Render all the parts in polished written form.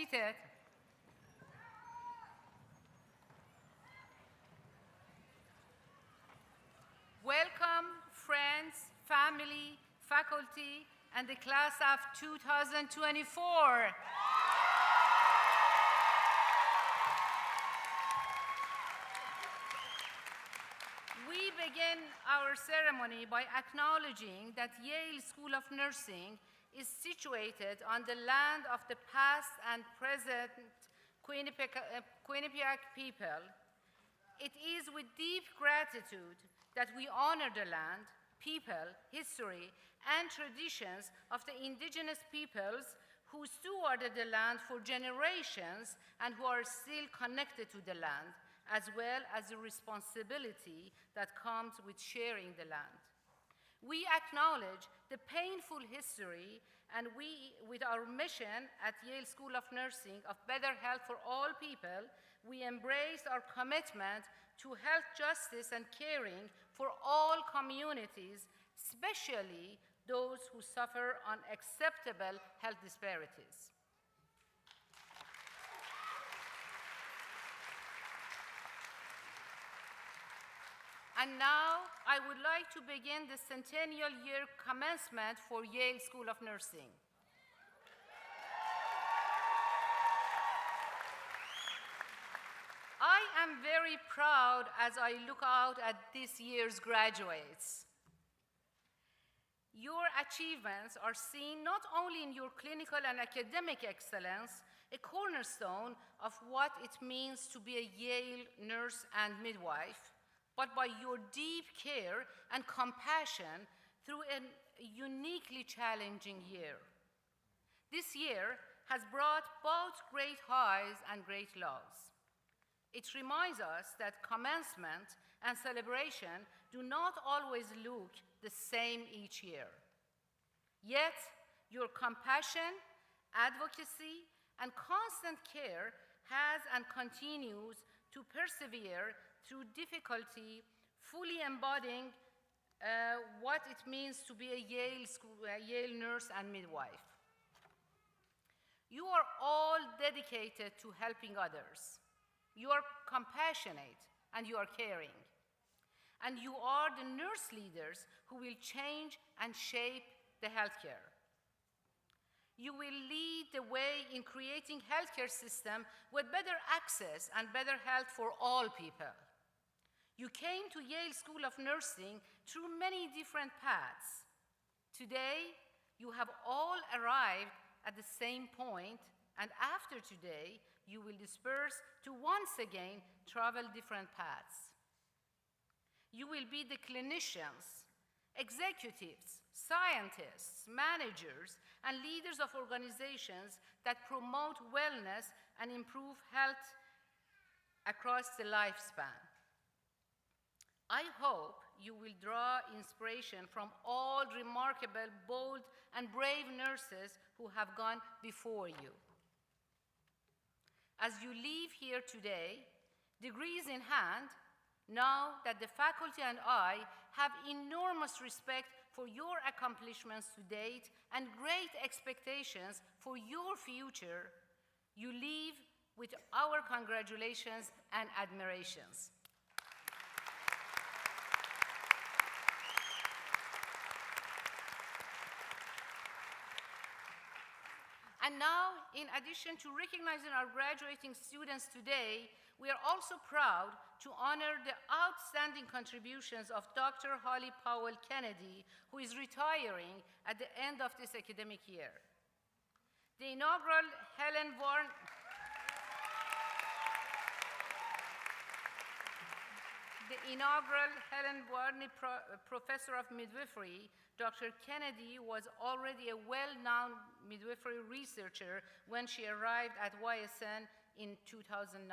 seated. Welcome, friends, family, faculty, and the class of 2024. We begin our ceremony by acknowledging that Yale School of Nursing is situated on the land of the past and present Quinnipiac people. It is with deep gratitude that we honor the land, people, history, and traditions of the indigenous peoples who stewarded the land for generations and who are still connected to the land, as well as the responsibility that comes with sharing the land. We acknowledge the painful history, and with our mission at Yale School of Nursing of better health for all people, we embrace our commitment to health justice and caring for all communities, especially those who suffer unacceptable health disparities. And now, I would like to begin the centennial year commencement for Yale School of Nursing. I am very proud as I look out at this year's graduates. Your achievements are seen not only in your clinical and academic excellence, a cornerstone of what it means to be a Yale nurse and midwife, but by your deep care and compassion through a uniquely challenging year. This year has brought both great highs and great lows. It reminds us that commencement and celebration do not always look the same each year. Yet, your compassion, advocacy, and constant care has and continues to persevere through difficulty, fully embodying what it means to be a Yale nurse and midwife. You are all dedicated to helping others. You are compassionate and you are caring. And you are the nurse leaders who will change and shape the healthcare. You will lead the way in creating healthcare system with better access and better health for all people. You came to Yale School of Nursing through many different paths. Today, you have all arrived at the same point, and after today, you will disperse to once again travel different paths. You will be the clinicians, executives, scientists, managers, and leaders of organizations that promote wellness and improve health across the lifespan. I hope you will draw inspiration from all remarkable, bold, and brave nurses who have gone before you. As you leave here today, degrees in hand, know that the faculty and I have enormous respect for your accomplishments to date and great expectations for your future. You leave with our congratulations and admirations. And now, in addition to recognizing our graduating students today, we are also proud to honor the outstanding contributions of Dr. Holly Powell Kennedy, who is retiring at the end of this academic year. The inaugural Kellan Rooney Professor of Midwifery, Dr. Kennedy was already a well-known midwifery researcher when she arrived at YSN in 2009.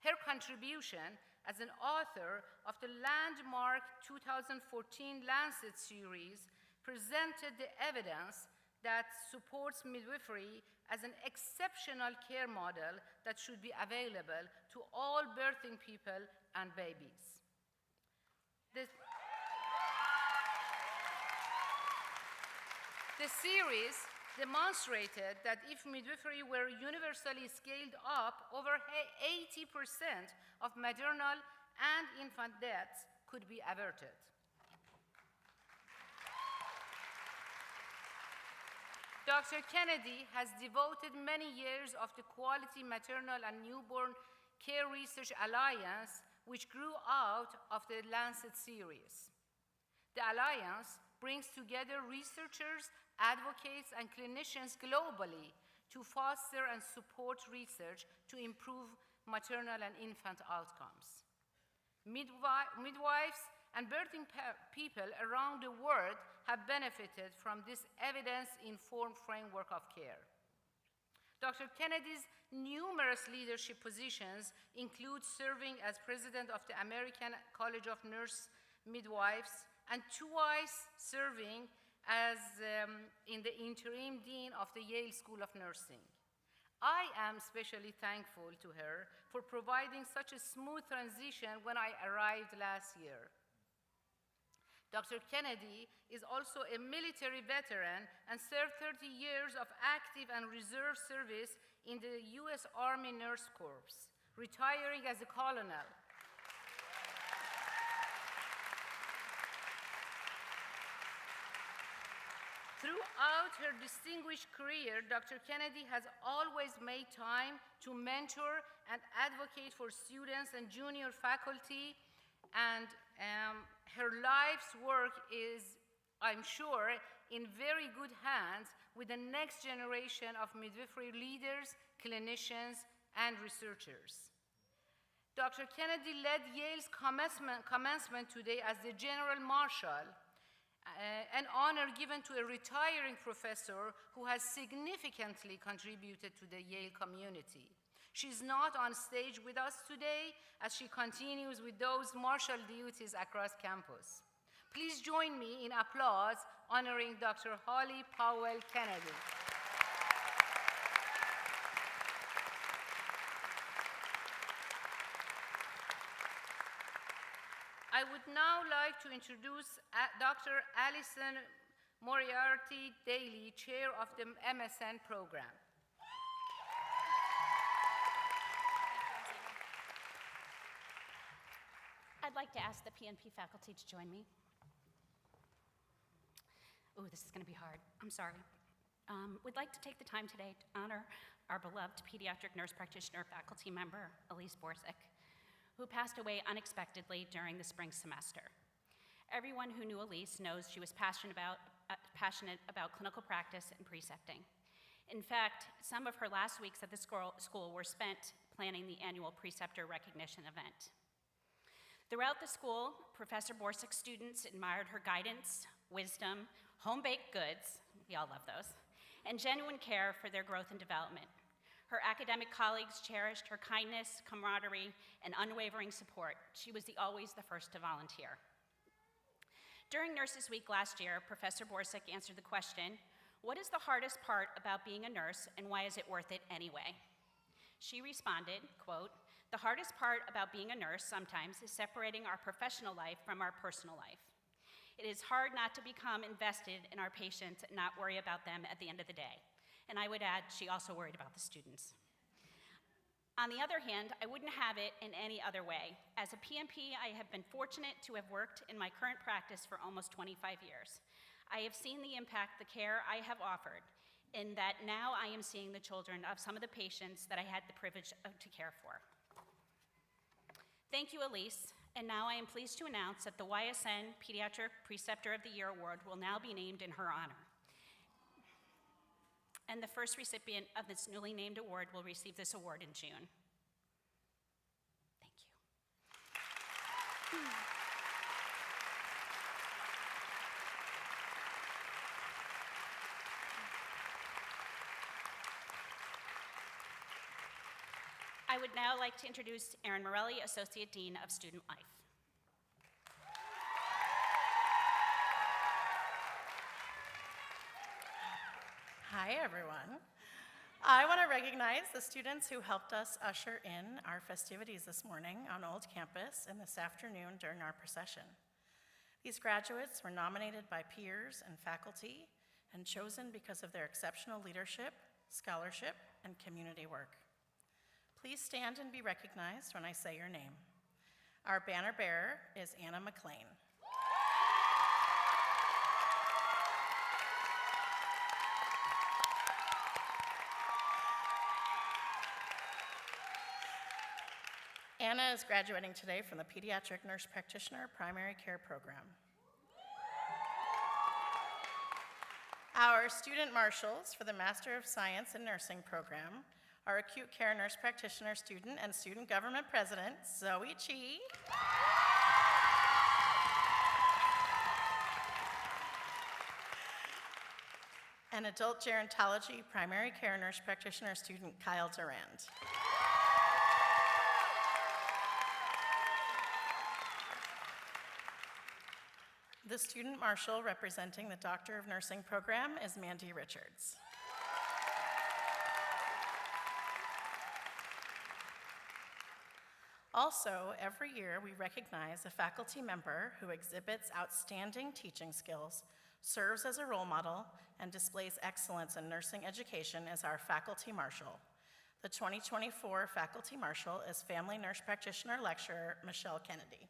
Her contribution as an author of the landmark 2014 Lancet series presented the evidence that supports midwifery as an exceptional care model that should be available to all birthing people and babies. The series demonstrated that if midwifery were universally scaled up, over 80% of maternal and infant deaths could be averted. Dr. Kennedy has devoted many years of the Quality Maternal and Newborn Care Research Alliance, which grew out of the Lancet series. The Alliance brings together researchers, advocates, and clinicians globally to foster and support research to improve maternal and infant outcomes. Midwives and birthing people around the world have benefited from this evidence-informed framework of care. Dr. Kennedy's numerous leadership positions include serving as president of the American College of Nurse Midwives and twice serving as in the interim dean of the Yale School of Nursing. I am especially thankful to her for providing such a smooth transition when I arrived last year. Dr. Kennedy is also a military veteran and served 30 years of active and reserve service in the U.S. Army Nurse Corps, retiring as a colonel. Throughout her distinguished career, Dr. Kennedy has always made time to mentor and advocate for students and junior faculty, and her life's work is, I'm sure, in very good hands with the next generation of midwifery leaders, clinicians, and researchers. Dr. Kennedy led Yale's commencement today as the General Marshal, an honor given to a retiring professor who has significantly contributed to the Yale community. She's not on stage with us today as she continues with those marshal duties across campus. Please join me in applause honoring Dr. Holly Powell Kennedy. I would now like to introduce Dr. Alison Moriarty-Daly, Chair of the MSN program. I'd like to ask the PNP faculty to join me. Ooh, this is going to be hard. I'm sorry. We'd like to take the time today to honor our beloved pediatric nurse practitioner faculty member, Elise Boric, who passed away unexpectedly during the spring semester. Everyone who knew Elise knows she was passionate about clinical practice and precepting. In fact, some of her last weeks at the school were spent planning the annual preceptor recognition event. Throughout the school, Professor Borsik's students admired her guidance, wisdom, home-baked goods, we all love those, and genuine care for their growth and development. Her academic colleagues cherished her kindness, camaraderie, and unwavering support. She was always the first to volunteer. During Nurses Week last year, Professor Boric answered the question, what is the hardest part about being a nurse and why is it worth it anyway? She responded, quote, the hardest part about being a nurse sometimes is separating our professional life from our personal life. It is hard not to become invested in our patients and not worry about them at the end of the day. And I would add, she also worried about the students. On the other hand, I wouldn't have it in any other way. As a PNP, I have been fortunate to have worked in my current practice for almost 25 years. I have seen the impact the care I have offered, in that now I am seeing the children of some of the patients that I had the privilege to care for. Thank you, Elise. And now I am pleased to announce that the YSN Pediatric Preceptor of the Year Award will now be named in her honor. And the first recipient of this newly named award will receive this award in June. Thank you. I would now like to introduce Erin Morelli, Associate Dean of Student Life. Hi, everyone. I want to recognize the students who helped us usher in our festivities this morning on Old Campus and this afternoon during our procession. These graduates were nominated by peers and faculty and chosen because of their exceptional leadership, scholarship, and community work. Please stand and be recognized when I say your name. Our banner bearer is Anna McLean. Anna is graduating today from the Pediatric Nurse Practitioner Primary Care Program. Our student marshals for the Master of Science in Nursing program are Acute Care Nurse Practitioner student and Student Government President, Zoe Chi. And Adult Gerontology Primary Care Nurse Practitioner student, Kyle Durand. The student marshal representing the Doctor of Nursing program is Mandy Richards. Also, every year we recognize a faculty member who exhibits outstanding teaching skills, serves as a role model, and displays excellence in nursing education as our faculty marshal. The 2024 faculty marshal is Family Nurse Practitioner Lecturer Michelle Kennedy.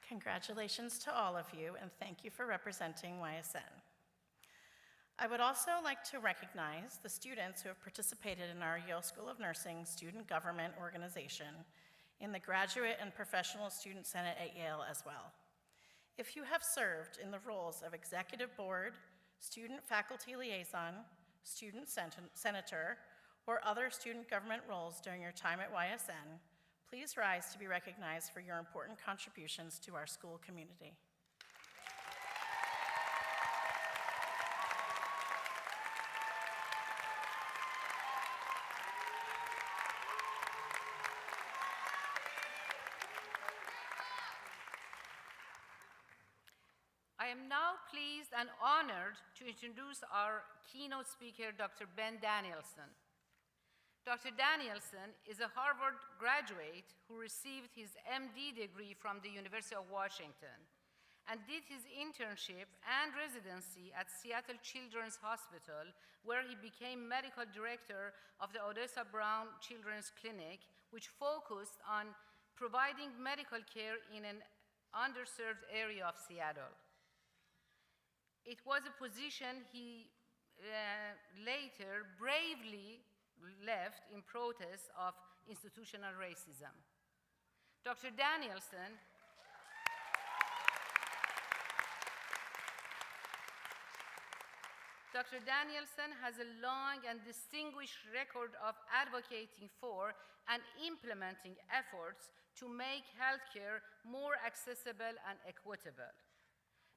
Congratulations to all of you, and thank you for representing YSN. I would also like to recognize the students who have participated in our Yale School of Nursing Student Government Organization in the Graduate and Professional Student Senate at Yale as well. If you have served in the roles of Executive Board, Student Faculty Liaison, Student Senator, or other student government roles during your time at YSN, please rise to be recognized for your important contributions to our school community. I am now pleased and honored to introduce our keynote speaker, Dr. Ben Danielson. Dr. Danielson is a Harvard graduate who received his MD degree from the University of Washington and did his internship and residency at Seattle Children's Hospital, where he became medical director of the Odessa Brown Children's Clinic, which focused on providing medical care in an underserved area of Seattle. It was a position he later bravely left in protest of institutional racism. Dr. Danielson has a long and distinguished record of advocating for and implementing efforts to make healthcare more accessible and equitable.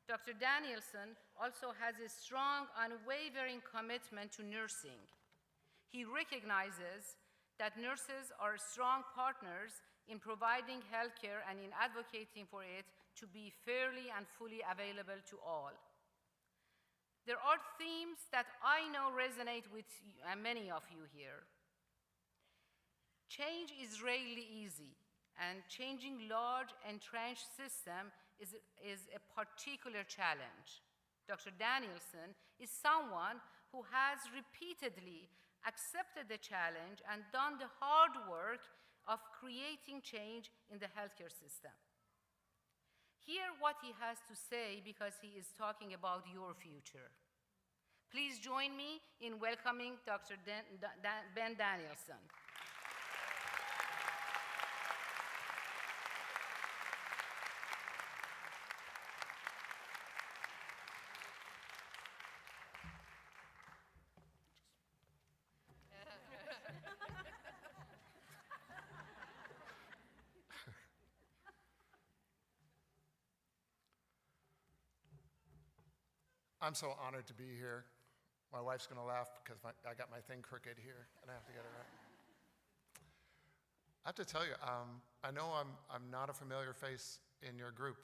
Dr. Danielson also has a strong, unwavering commitment to nursing. He recognizes that nurses are strong partners in providing healthcare and in advocating for it to be fairly and fully available to all. There are themes that I know resonate with many of you here. Change is rarely easy, and changing large entrenched systems is a particular challenge. Dr. Danielson is someone who has repeatedly accepted the challenge and done the hard work of creating change in the healthcare system. Hear what he has to say because he is talking about your future. Please join me in welcoming Dr. Ben Danielson. I'm so honored to be here. My wife's going to laugh because I got my thing crooked here, and I have to get it right. I have to tell you, I know I'm not a familiar face in your group,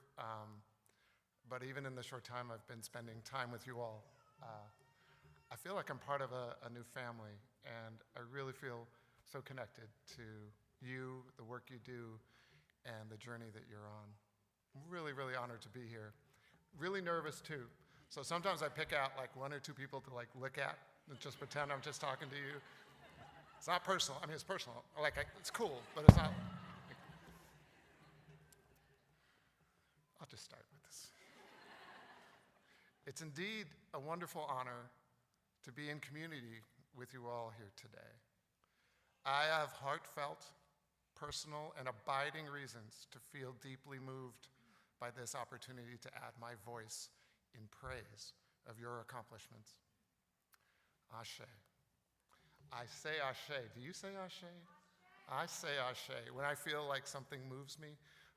but even in the short time I've been spending time with you all, I feel like I'm part of a new family, and I really feel so connected to you, the work you do, and the journey that you're on. I'm really, really honored to be here. Really nervous too. So sometimes I pick out like one or two people to like look at and just pretend I'm just talking to you. It's not personal. I mean, it's personal. It's cool, but it's not. I'll just start with this. It's indeed a wonderful honor to be in community with you all here today. I have heartfelt, personal, and abiding reasons to feel deeply moved by this opportunity to add my voice in praise of your accomplishments. Ashe. I say ashe. Do you say ashe? I say ashe. When I feel like something moves me,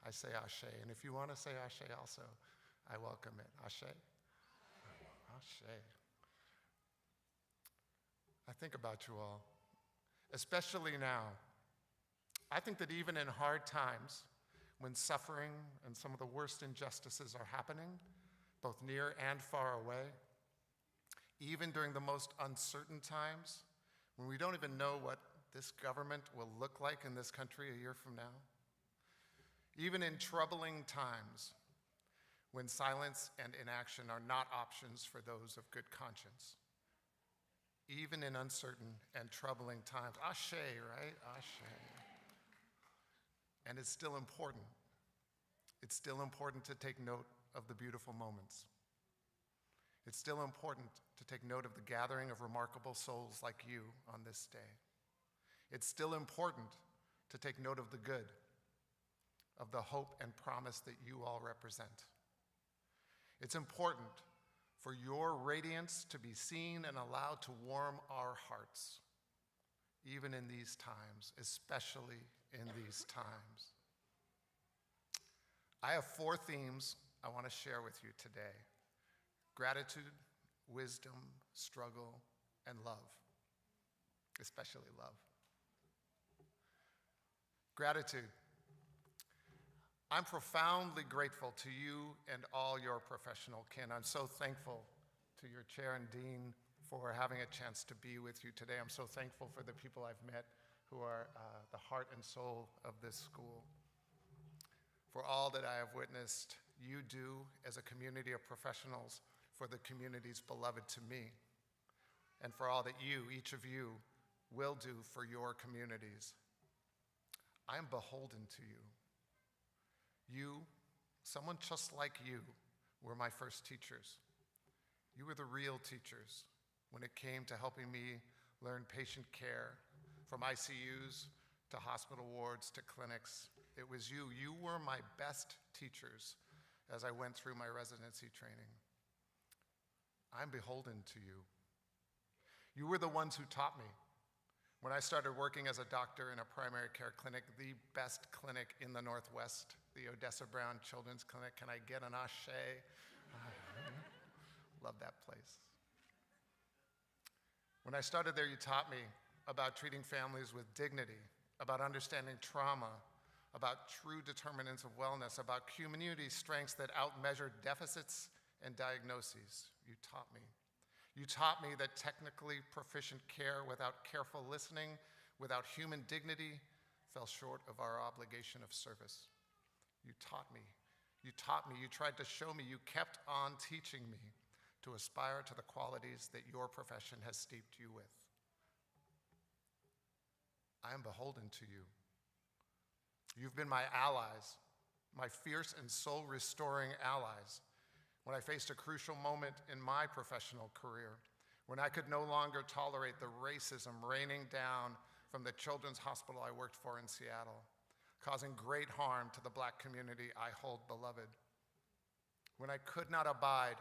I say ashe. And if you want to say ashe also, I welcome it. Ashe. Ashe. I think about you all, especially now. I think that even in hard times, when suffering and some of the worst injustices are happening, both near and far away, even during the most uncertain times, when we don't even know what this government will look like in this country a year from now, even in troubling times, when silence and inaction are not options for those of good conscience, even in uncertain and troubling times. Ashe, right? Ashe. And it's still important. It's still important to take note of the beautiful moments. It's still important to take note of the gathering of remarkable souls like you on this day. It's still important to take note of the good, of the hope and promise that you all represent. It's important for your radiance to be seen and allowed to warm our hearts, even in these times, especially in these times. I have 4 themes I want to share with you today: gratitude, wisdom, struggle, and love, especially love. Gratitude. I'm profoundly grateful to you and all your professional kin. I'm so thankful to your chair and dean for having a chance to be with you today. I'm so thankful for the people I've met who are the heart and soul of this school. For all that I have witnessed you do as a community of professionals for the communities beloved to me, and for all that you, each of you, will do for your communities. I am beholden to you. You, someone just like you, were my first teachers. You were the real teachers when it came to helping me learn patient care, from ICUs to hospital wards to clinics. It was you. You were my best teachers as I went through my residency training. I'm beholden to you. You were the ones who taught me. When I started working as a doctor in a primary care clinic, the best clinic in the Northwest, the Odessa Brown Children's Clinic. Can I get an ashe? Love that place. When I started there, you taught me about treating families with dignity, about understanding trauma, about true determinants of wellness, about community strengths that outmeasure deficits and diagnoses. You taught me. You taught me that technically proficient care without careful listening, without human dignity, fell short of our obligation of service. You taught me. You taught me. You tried to show me. You kept on teaching me to aspire to the qualities that your profession has steeped you with. I am beholden to you. You've been my allies, my fierce and soul-restoring allies, when I faced a crucial moment in my professional career, when I could no longer tolerate the racism raining down from the children's hospital I worked for in Seattle, causing great harm to the Black community I hold beloved. When I could not abide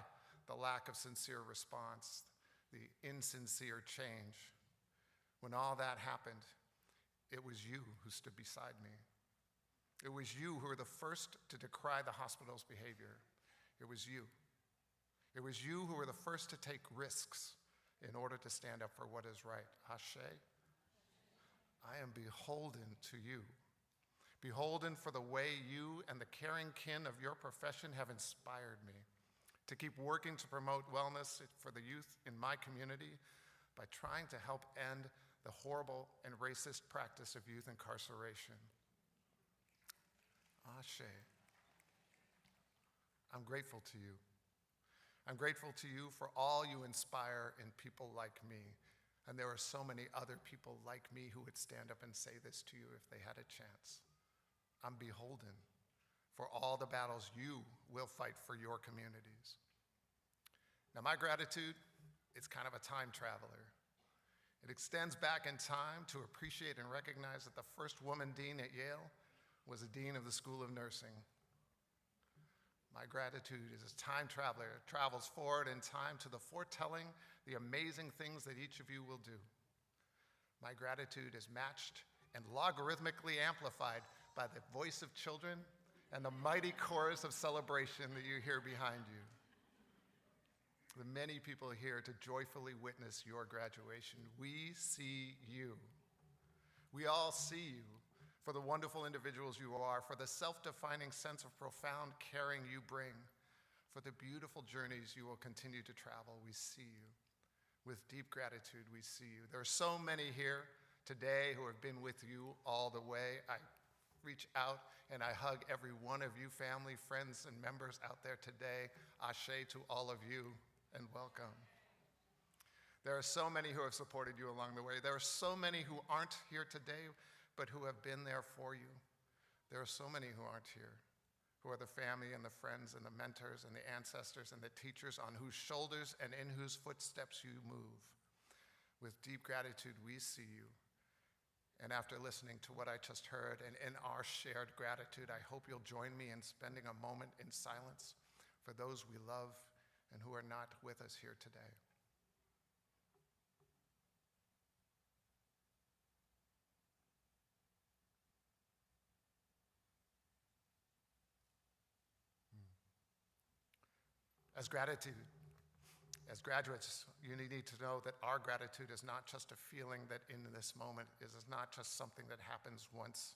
the lack of sincere response, the insincere change. When all that happened, it was you who stood beside me. It was you who were the first to decry the hospital's behavior. It was you. It was you who were the first to take risks in order to stand up for what is right. Ashe. I am beholden to you. Beholden for the way you and the caring kin of your profession have inspired me to keep working to promote wellness for the youth in my community by trying to help end the horrible and racist practice of youth incarceration. Ashe. I'm grateful to you. I'm grateful to you for all you inspire in people like me. And there are so many other people like me who would stand up and say this to you if they had a chance. I'm beholden for all the battles you will fight for your communities. Now, my gratitude, it's kind of a time traveler. It extends back in time to appreciate and recognize that the first woman dean at Yale was a dean of the School of Nursing. My gratitude is a time traveler. It travels forward in time to the foretelling the amazing things that each of you will do. My gratitude is matched and logarithmically amplified by the voice of children and the mighty chorus of celebration that you hear behind you. The many people here to joyfully witness your graduation. We see you. We all see you for the wonderful individuals you are, for the self-defining sense of profound caring you bring, for the beautiful journeys you will continue to travel. We see you. With deep gratitude, we see you. There are so many here today who have been with you all the way. I reach out and I hug every one of you, family, friends, and members out there today. Ashe to all of you, and welcome. There are so many who have supported you along the way. There are so many who aren't here today, but who have been there for you. There are so many who aren't here, who are the family and the friends and the mentors and the ancestors and the teachers on whose shoulders and in whose footsteps you move. With deep gratitude, we see you. And after listening to what I just heard and in our shared gratitude, I hope you'll join me in spending a moment in silence for those we love and who are not with us here today. As graduates, you need to know that our gratitude is not just a feeling that in this moment is not just something that happens once.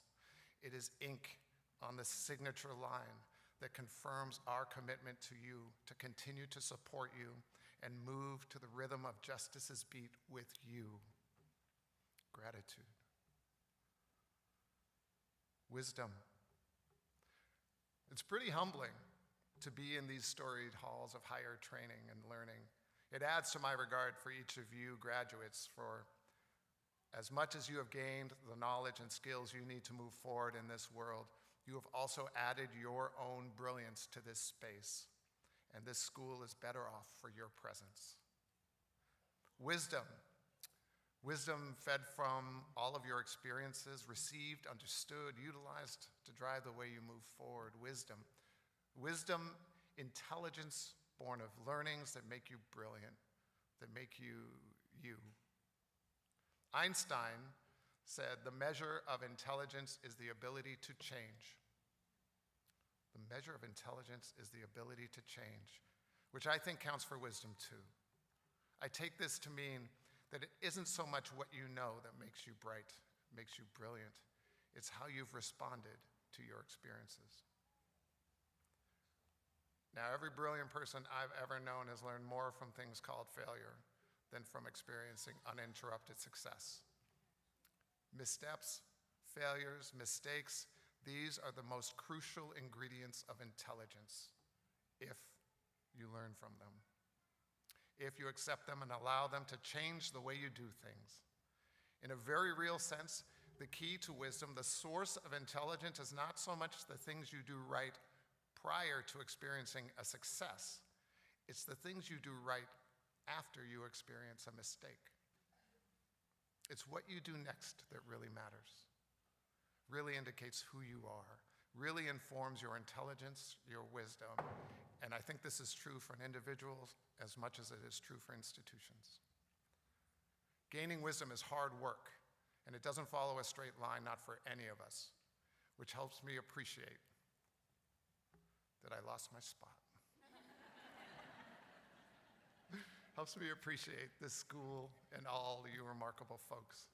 It is ink on the signature line that confirms our commitment to you to continue to support you and move to the rhythm of justice's beat with you. Gratitude. Wisdom. It's pretty humbling to be in these storied halls of higher training and learning. It adds to my regard for each of you graduates, for as much as you have gained the knowledge and skills you need to move forward in this world, you have also added your own brilliance to this space, and this school is better off for your presence. Wisdom. Wisdom fed from all of your experiences, received, understood, utilized to drive the way you move forward. Wisdom. Wisdom, intelligence born of learnings that make you brilliant, that make you you. Einstein said, the measure of intelligence is the ability to change. The measure of intelligence is the ability to change, which I think counts for wisdom too. I take this to mean that it isn't so much what you know that makes you bright, makes you brilliant. It's how you've responded to your experiences. Now, every brilliant person I've ever known has learned more from things called failure than from experiencing uninterrupted success. Missteps, failures, mistakes, these are the most crucial ingredients of intelligence if you learn from them, if you accept them and allow them to change the way you do things. In a very real sense, the key to wisdom, the source of intelligence, is not so much the things you do right prior to experiencing a success. It's the things you do right after you experience a mistake. It's what you do next that really matters, really indicates who you are, really informs your intelligence, your wisdom. And I think this is true for an individual as much as it is true for institutions. Gaining wisdom is hard work, and it doesn't follow a straight line, not for any of us, which helps me appreciate that I lost my spot. Helps me appreciate this school and all you remarkable folks.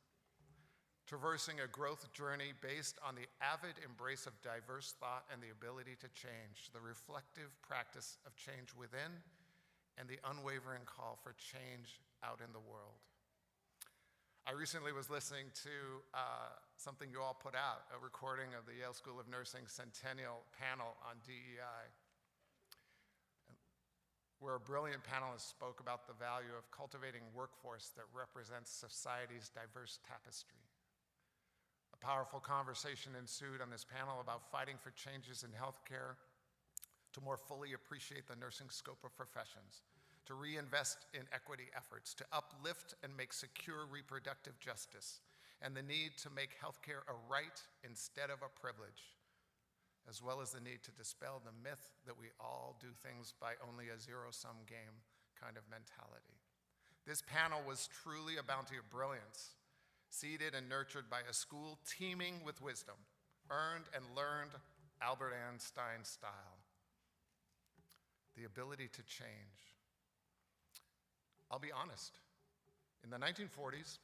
Traversing a growth journey based on the avid embrace of diverse thought and the ability to change, the reflective practice of change within, and the unwavering call for change out in the world. I recently was listening to something you all put out, a recording of the Yale School of Nursing Centennial panel on DEI, where a brilliant panelist spoke about the value of cultivating workforce that represents society's diverse tapestry. A powerful conversation ensued on this panel about fighting for changes in healthcare to more fully appreciate the nursing scope of professions, to reinvest in equity efforts, to uplift and make secure reproductive justice, and the need to make healthcare a right instead of a privilege, as well as the need to dispel the myth that we all do things by only a zero-sum game kind of mentality. This panel was truly a bounty of brilliance, seeded and nurtured by a school teeming with wisdom, earned and learned Albert Einstein style. The ability to change. I'll be honest. In the 1940s,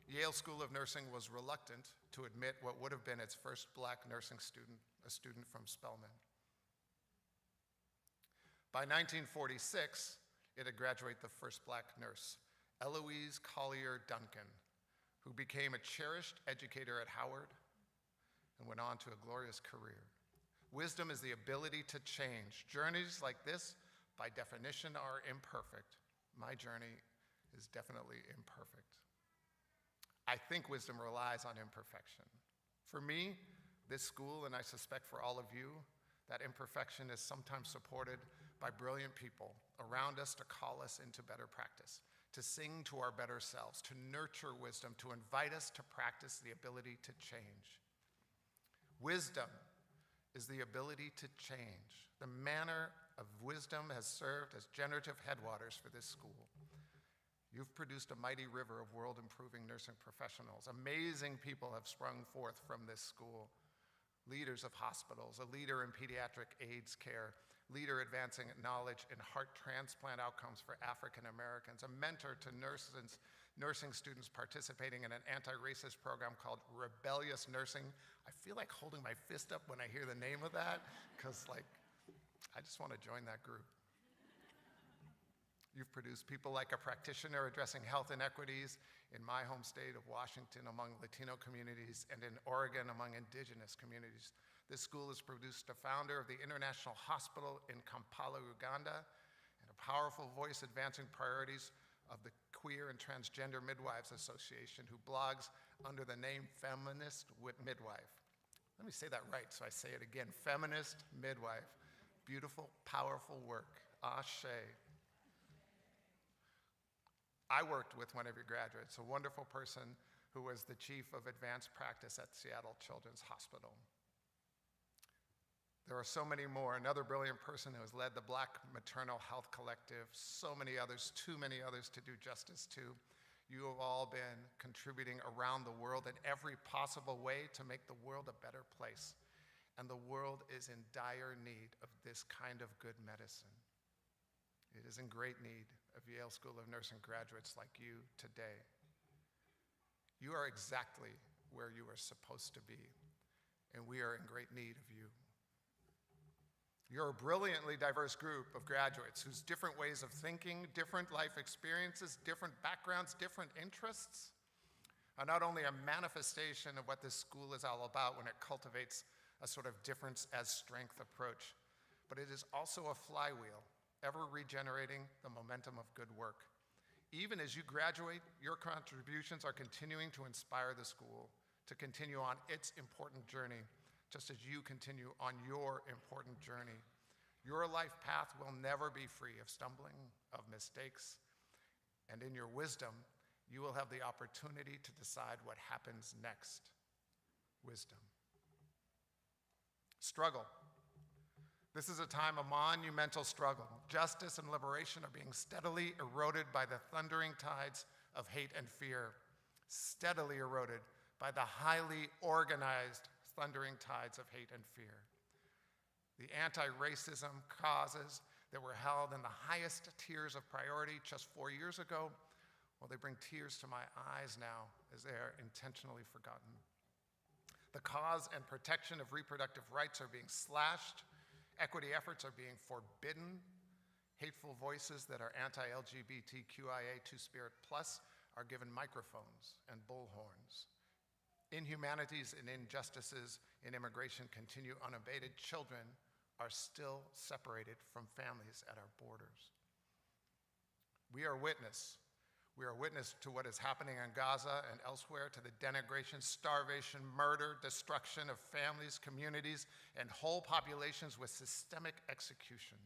Yale School of Nursing was reluctant to admit what would have been its first black nursing student, a student from Spelman. By 1946, it had graduated the first black nurse, Eloise Collier Duncan, who became a cherished educator at Howard and went on to a glorious career. Wisdom is the ability to change. Journeys like this, by definition, are imperfect. My journey is definitely imperfect. I think wisdom relies on imperfection. For me, this school, and I suspect for all of you, that imperfection is sometimes supported by brilliant people around us to call us into better practice, to sing to our better selves, to nurture wisdom, to invite us to practice the ability to change. Wisdom is the ability to change. The manner of wisdom has served as generative headwaters for this school. You've produced a mighty river of world-improving nursing professionals. Amazing people have sprung forth from this school. Leaders of hospitals, a leader in pediatric AIDS care, leader advancing knowledge in heart transplant outcomes for African Americans, a mentor to nursing students participating in an anti-racist program called Rebellious Nursing. I feel like holding my fist up when I hear the name of that, because I just want to join that group. You've produced people like a practitioner addressing health inequities in my home state of Washington among Latino communities and in Oregon among indigenous communities. This school has produced a founder of the International Hospital in Kampala, Uganda, and a powerful voice advancing priorities of the Queer and Transgender Midwives Association, who blogs under the name Feminist Midwife. Let me say that right, so I say it again, Feminist Midwife. Beautiful, powerful work, ashe. I worked with one of your graduates, a wonderful person who was the chief of advanced practice at Seattle Children's Hospital. There are so many more. Another brilliant person who has led the Black Maternal Health Collective, so many others, too many others to do justice to. You have all been contributing around the world in every possible way to make the world a better place. And the world is in dire need of this kind of good medicine. It is in great need of Yale School of Nursing graduates like you today. You are exactly where you are supposed to be, and we are in great need of you. You're a brilliantly diverse group of graduates whose different ways of thinking, different life experiences, different backgrounds, different interests are not only a manifestation of what this school is all about when it cultivates a sort of difference as strength approach, but it is also a flywheel, ever regenerating the momentum of good work. Even as you graduate, your contributions are continuing to inspire the school to continue on its important journey, just as you continue on your important journey. Your life path will never be free of stumbling, of mistakes, and in your wisdom, you will have the opportunity to decide what happens next. Wisdom. Struggle. This is a time of monumental struggle. Justice and liberation are being steadily eroded by the thundering tides of hate and fear, steadily eroded by the highly organized thundering tides of hate and fear. The anti-racism causes that were held in the highest tiers of priority just 4 years ago, well, they bring tears to my eyes now as they are intentionally forgotten. The cause and protection of reproductive rights are being slashed. Equity efforts are being forbidden. Hateful voices that are anti-LGBTQIA2 Spirit Plus are given microphones and bullhorns. Inhumanities and injustices in immigration continue unabated. Children are still separated from families at our borders. We are witness. We are witness to what is happening in Gaza and elsewhere, to the denigration, starvation, murder, destruction of families, communities, and whole populations with systemic execution.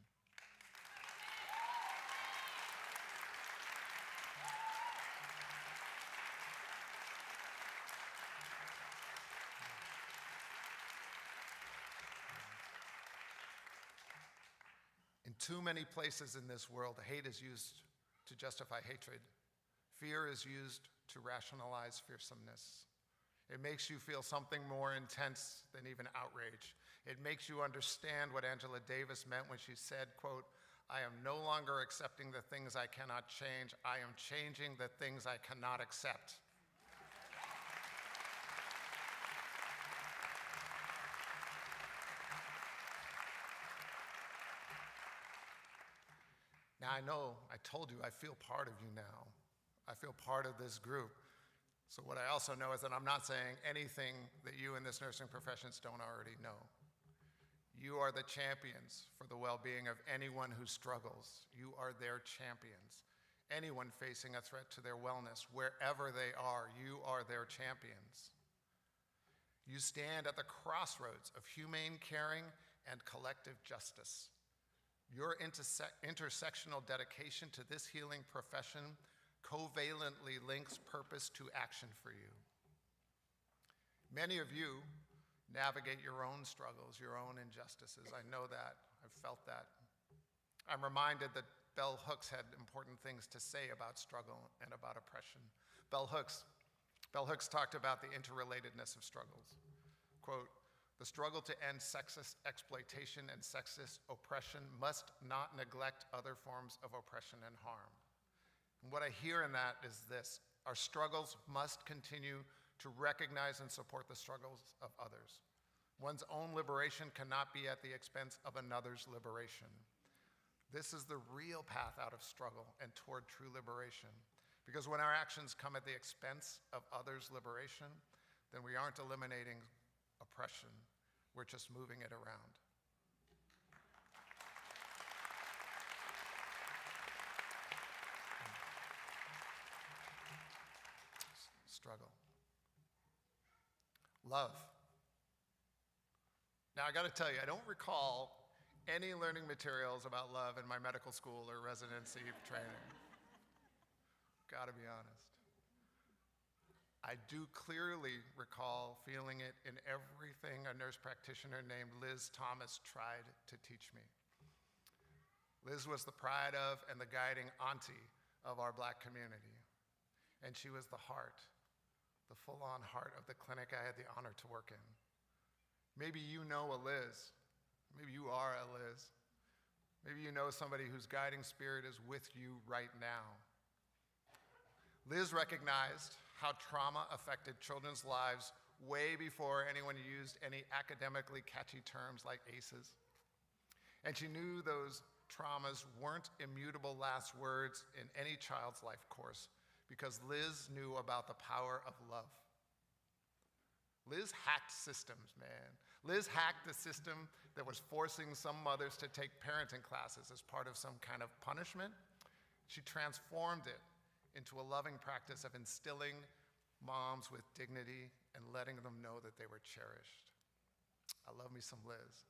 In too many places in this world, hate is used to justify hatred. Fear is used to rationalize fearsomeness. It makes you feel something more intense than even outrage. It makes you understand what Angela Davis meant when she said, quote, "I am no longer accepting the things I cannot change. I am changing the things I cannot accept." Now, I know, I told you, I feel part of you now. I feel part of this group. So what I also know is that I'm not saying anything that you in this nursing professions don't already know. You are the champions for the well-being of anyone who struggles. You are their champions. Anyone facing a threat to their wellness, wherever they are, you are their champions. You stand at the crossroads of humane caring and collective justice. Your intersectional dedication to this healing profession covalently links purpose to action for you. Many of you navigate your own struggles, your own injustices. I know that. I've felt that. I'm reminded that Bell Hooks had important things to say about struggle and about oppression. Bell Hooks talked about the interrelatedness of struggles. Quote, "The struggle to end sexist exploitation and sexist oppression must not neglect other forms of oppression and harm." And what I hear in that is this: our struggles must continue to recognize and support the struggles of others. One's own liberation cannot be at the expense of another's liberation. This is the real path out of struggle and toward true liberation. Because when our actions come at the expense of others' liberation, then we aren't eliminating oppression. We're just moving it around. Struggle. Love. Now, I got to tell you, I don't recall any learning materials about love in my medical school or residency training. Got to be honest. I do clearly recall feeling it in everything a nurse practitioner named Liz Thomas tried to teach me. Liz was the pride of and the guiding auntie of our Black community. And she was the heart, the full-on heart of the clinic I had the honor to work in. Maybe you know a Liz. Maybe you are a Liz. Maybe you know somebody whose guiding spirit is with you right now. Liz recognized how trauma affected children's lives way before anyone used any academically catchy terms like ACEs. And she knew those traumas weren't immutable last words in any child's life course because Liz knew about the power of love. Liz hacked systems, man. Liz hacked the system that was forcing some mothers to take parenting classes as part of some kind of punishment. She transformed it into a loving practice of instilling moms with dignity and letting them know that they were cherished. I love me some Liz.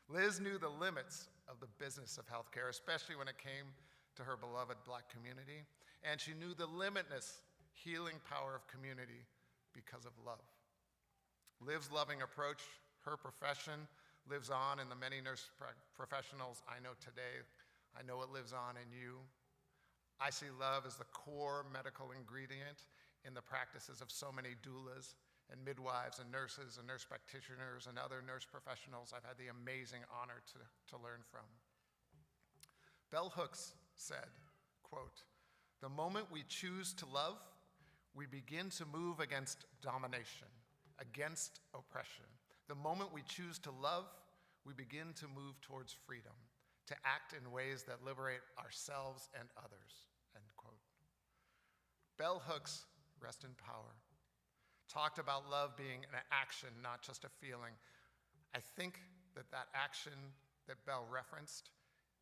Liz knew the limits of the business of healthcare, especially when it came to her beloved Black community, and she knew the limitless healing power of community because of love. Liv's loving approach, her profession, lives on in the many nurse professionals I know today. I know it lives on in you. I see love as the core medical ingredient in the practices of so many doulas and midwives and nurses and nurse practitioners and other nurse professionals I've had the amazing honor to learn from. Bell Hooks said, quote, "The moment we choose to love, we begin to move against domination, against oppression. The moment we choose to love, we begin to move towards freedom, to act in ways that liberate ourselves and others," end quote. Bell Hooks, rest in power, talked about love being an action, not just a feeling. I think that that action that Bell referenced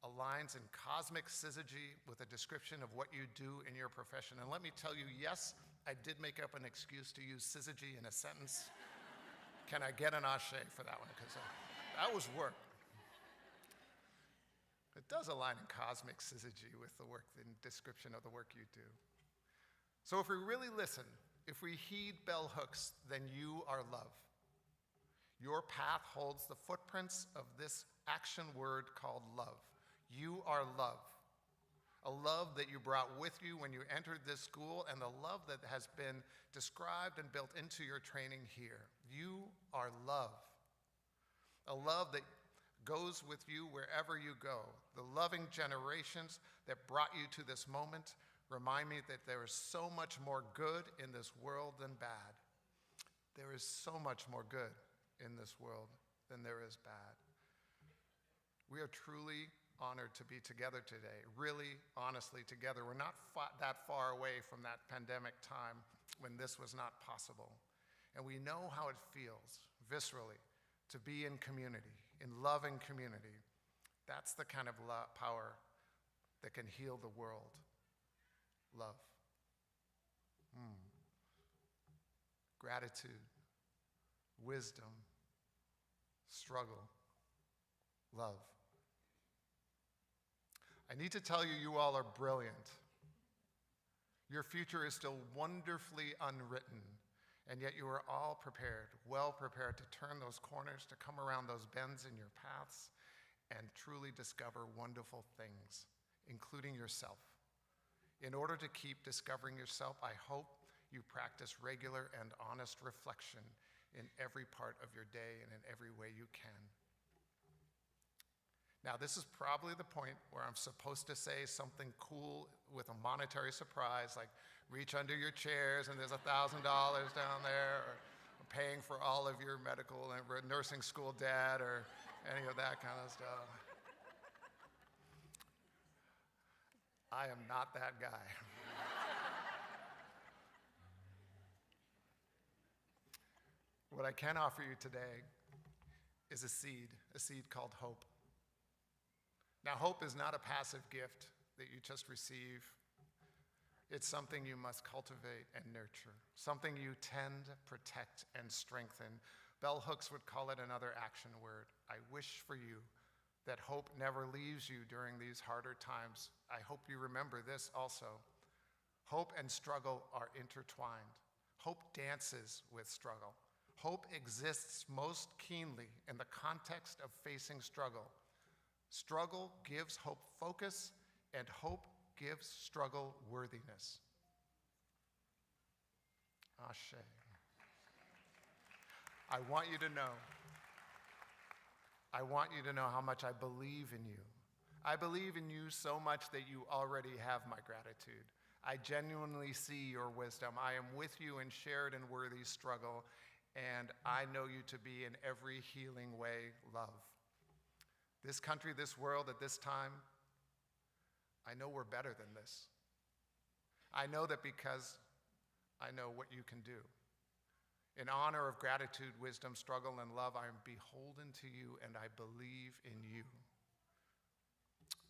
aligns in cosmic syzygy with a description of what you do in your profession. And let me tell you, yes, I did make up an excuse to use syzygy in a sentence. Can I get an ashe for that one? Because that was work. It does align in cosmic syzygy with the work, the description of the work you do. So if we really listen, if we heed bell hooks, then you are love. Your path holds the footprints of this action word called love. You are love. A love that you brought with you when you entered this school, and the love that has been described and built into your training here. You are love. A love that goes with you wherever you go. The loving generations that brought you to this moment remind me that there is so much more good in this world than bad. There is so much more good in this world than there is bad. We are truly honored to be together today, really honestly together. We're not that far away from that pandemic time when this was not possible. And we know how it feels, viscerally, to be in community, in loving community. That's the kind of power that can heal the world. Love. Gratitude, wisdom, struggle, love. I need to tell you, you all are brilliant. Your future is still wonderfully unwritten, and yet you are all prepared, well prepared to turn those corners, to come around those bends in your paths, and truly discover wonderful things, including yourself. In order to keep discovering yourself, I hope you practice regular and honest reflection in every part of your day and in every way you can. Now, this is probably the point where I'm supposed to say something cool with a monetary surprise, like reach under your chairs and there's $1,000 down there, or paying for all of your medical and nursing school debt, or any of that kind of stuff. I am not that guy. What I can offer you today is a seed called hope. Now, hope is not a passive gift that you just receive. It's something you must cultivate and nurture, something you tend, protect, and strengthen. Bell hooks would call it another action word. I wish for you that hope never leaves you during these harder times. I hope you remember this also. Hope and struggle are intertwined. Hope dances with struggle. Hope exists most keenly in the context of facing struggle. Struggle gives hope focus, and hope gives struggle worthiness. Ashe. I want you to know how much I believe in you. I believe in you so much that you already have my gratitude. I genuinely see your wisdom. I am with you in shared and worthy struggle, and I know you to be in every healing way love. This country, this world, at this time, I know we're better than this. I know that because I know what you can do. In honor of gratitude, wisdom, struggle, and love, I am beholden to you, and I believe in you.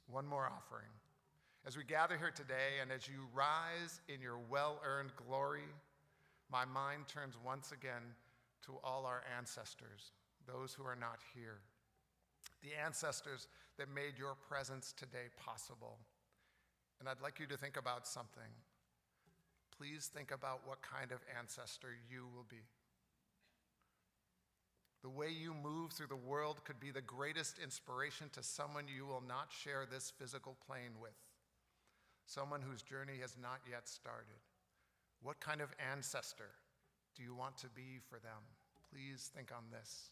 One more offering. As we gather here today, and as you rise in your well-earned glory, my mind turns once again to all our ancestors, those who are not here. The ancestors that made your presence today possible. And I'd like you to think about something. Please think about what kind of ancestor you will be. The way you move through the world could be the greatest inspiration to someone you will not share this physical plane with, someone whose journey has not yet started. What kind of ancestor do you want to be for them? Please think on this.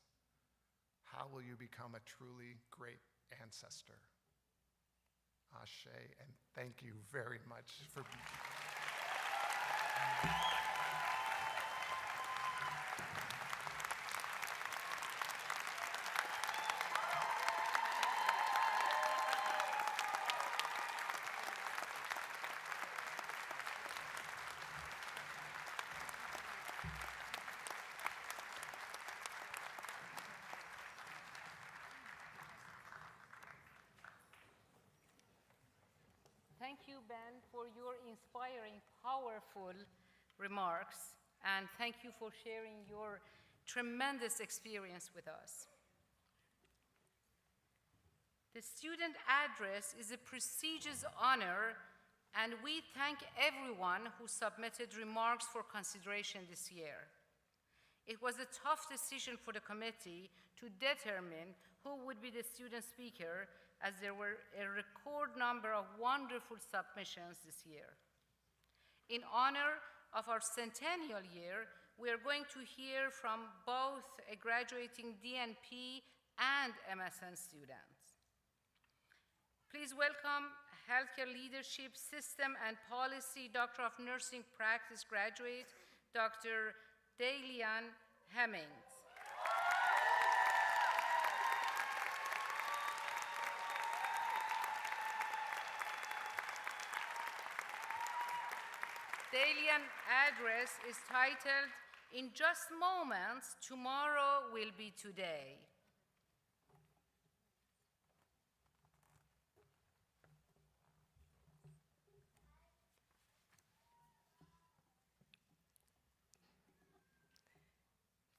How will you become a truly great ancestor? Ashe, and thank you very much for being here. thank you, Ben, for your inspiring, powerful remarks, and thank you for sharing your tremendous experience with us. The student address is a prestigious honor, and we thank everyone who submitted remarks for consideration this year. It was a tough decision for the committee to determine who would be the student speaker, as there were a record number of wonderful submissions this year. In honor of our centennial year, we are going to hear from both a graduating DNP and MSN students. Please welcome Healthcare Leadership System and Policy Doctor of Nursing Practice graduate, Dr. Kellan Hemings. Kellan's address is titled, "In Just Moments, Tomorrow Will Be Today."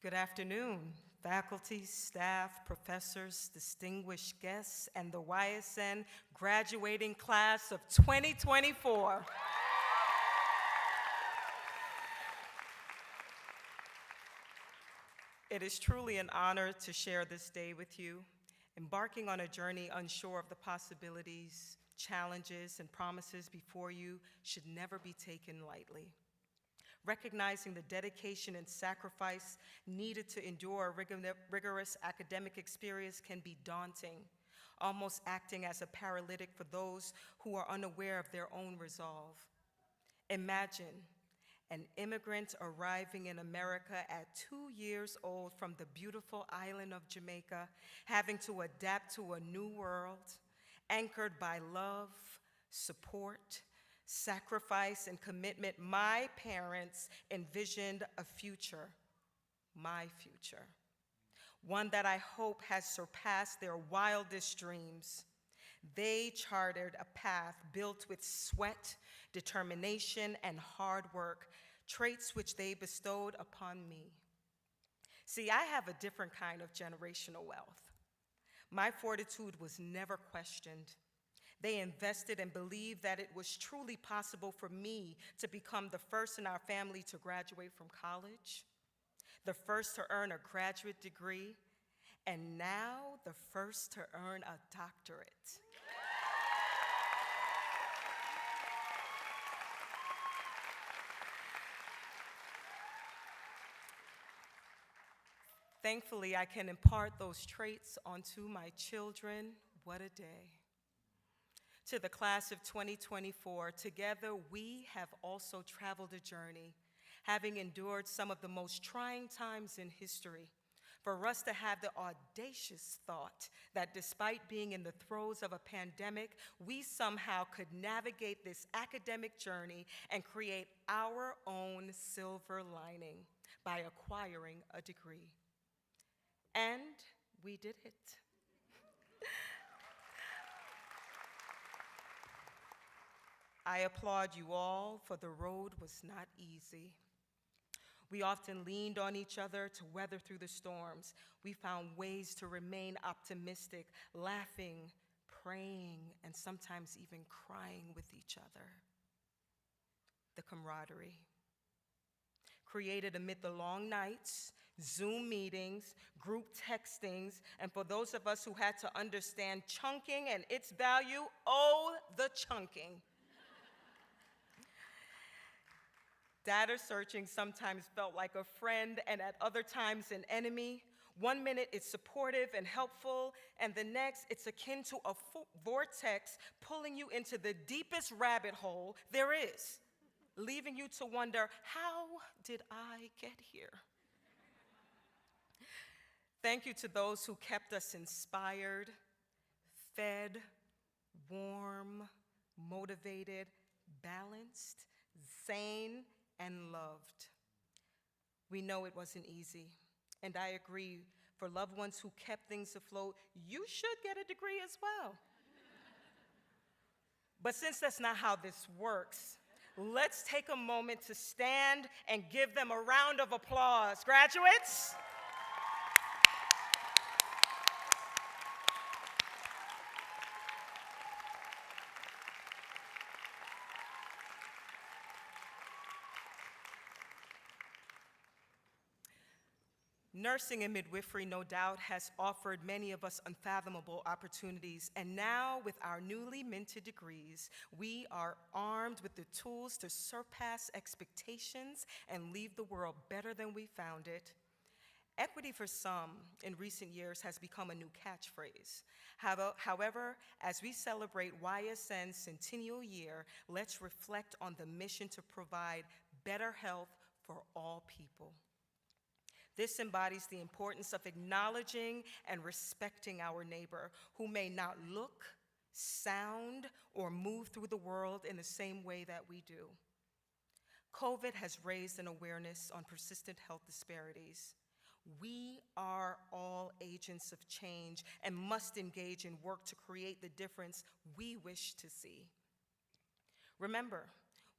Good afternoon, faculty, staff, professors, distinguished guests, and the YSN graduating class of 2024. It is truly an honor to share this day with you. Embarking on a journey unsure of the possibilities, challenges, and promises before you should never be taken lightly. Recognizing the dedication and sacrifice needed to endure a rigorous academic experience can be daunting, almost acting as a paralytic for those who are unaware of their own resolve. Imagine an immigrant arriving in America at 2 years old from the beautiful island of Jamaica, having to adapt to a new world, anchored by love, support, sacrifice, and commitment. My parents envisioned a future, my future, one that I hope has surpassed their wildest dreams. They chartered a path built with sweat, determination, and hard work, traits which they bestowed upon me. See, I have a different kind of generational wealth. My fortitude was never questioned. They invested and believed that it was truly possible for me to become the first in our family to graduate from college, the first to earn a graduate degree, and now the first to earn a doctorate. Thankfully, I can impart those traits onto my children. What a day. To the class of 2024, together we have also traveled a journey, having endured some of the most trying times in history. For us to have the audacious thought that despite being in the throes of a pandemic, we somehow could navigate this academic journey and create our own silver lining by acquiring a degree. And we did it. I applaud you all, for the road was not easy. We often leaned on each other to weather through the storms. We found ways to remain optimistic, laughing, praying, and sometimes even crying with each other. The camaraderie, created amid the long nights, Zoom meetings, group textings, and for those of us who had to understand chunking and its value, oh, the chunking. Data searching sometimes felt like a friend and at other times an enemy. 1 minute it's supportive and helpful, and the next it's akin to a vortex pulling you into the deepest rabbit hole there is, leaving you to wonder, how did I get here? Thank you to those who kept us inspired, fed, warm, motivated, balanced, sane, and loved. We know it wasn't easy, and I agree, for loved ones who kept things afloat, you should get a degree as well. But since that's not how this works, let's take a moment to stand and give them a round of applause. Graduates. Nursing and midwifery, no doubt, has offered many of us unfathomable opportunities, and now, with our newly minted degrees, we are armed with the tools to surpass expectations and leave the world better than we found it. Equity for some in recent years has become a new catchphrase. However, as we celebrate YSN's centennial year, let's reflect on the mission to provide better health for all people. This embodies the importance of acknowledging and respecting our neighbor who may not look, sound, or move through the world in the same way that we do. COVID has raised an awareness on persistent health disparities. We are all agents of change and must engage in work to create the difference we wish to see. Remember,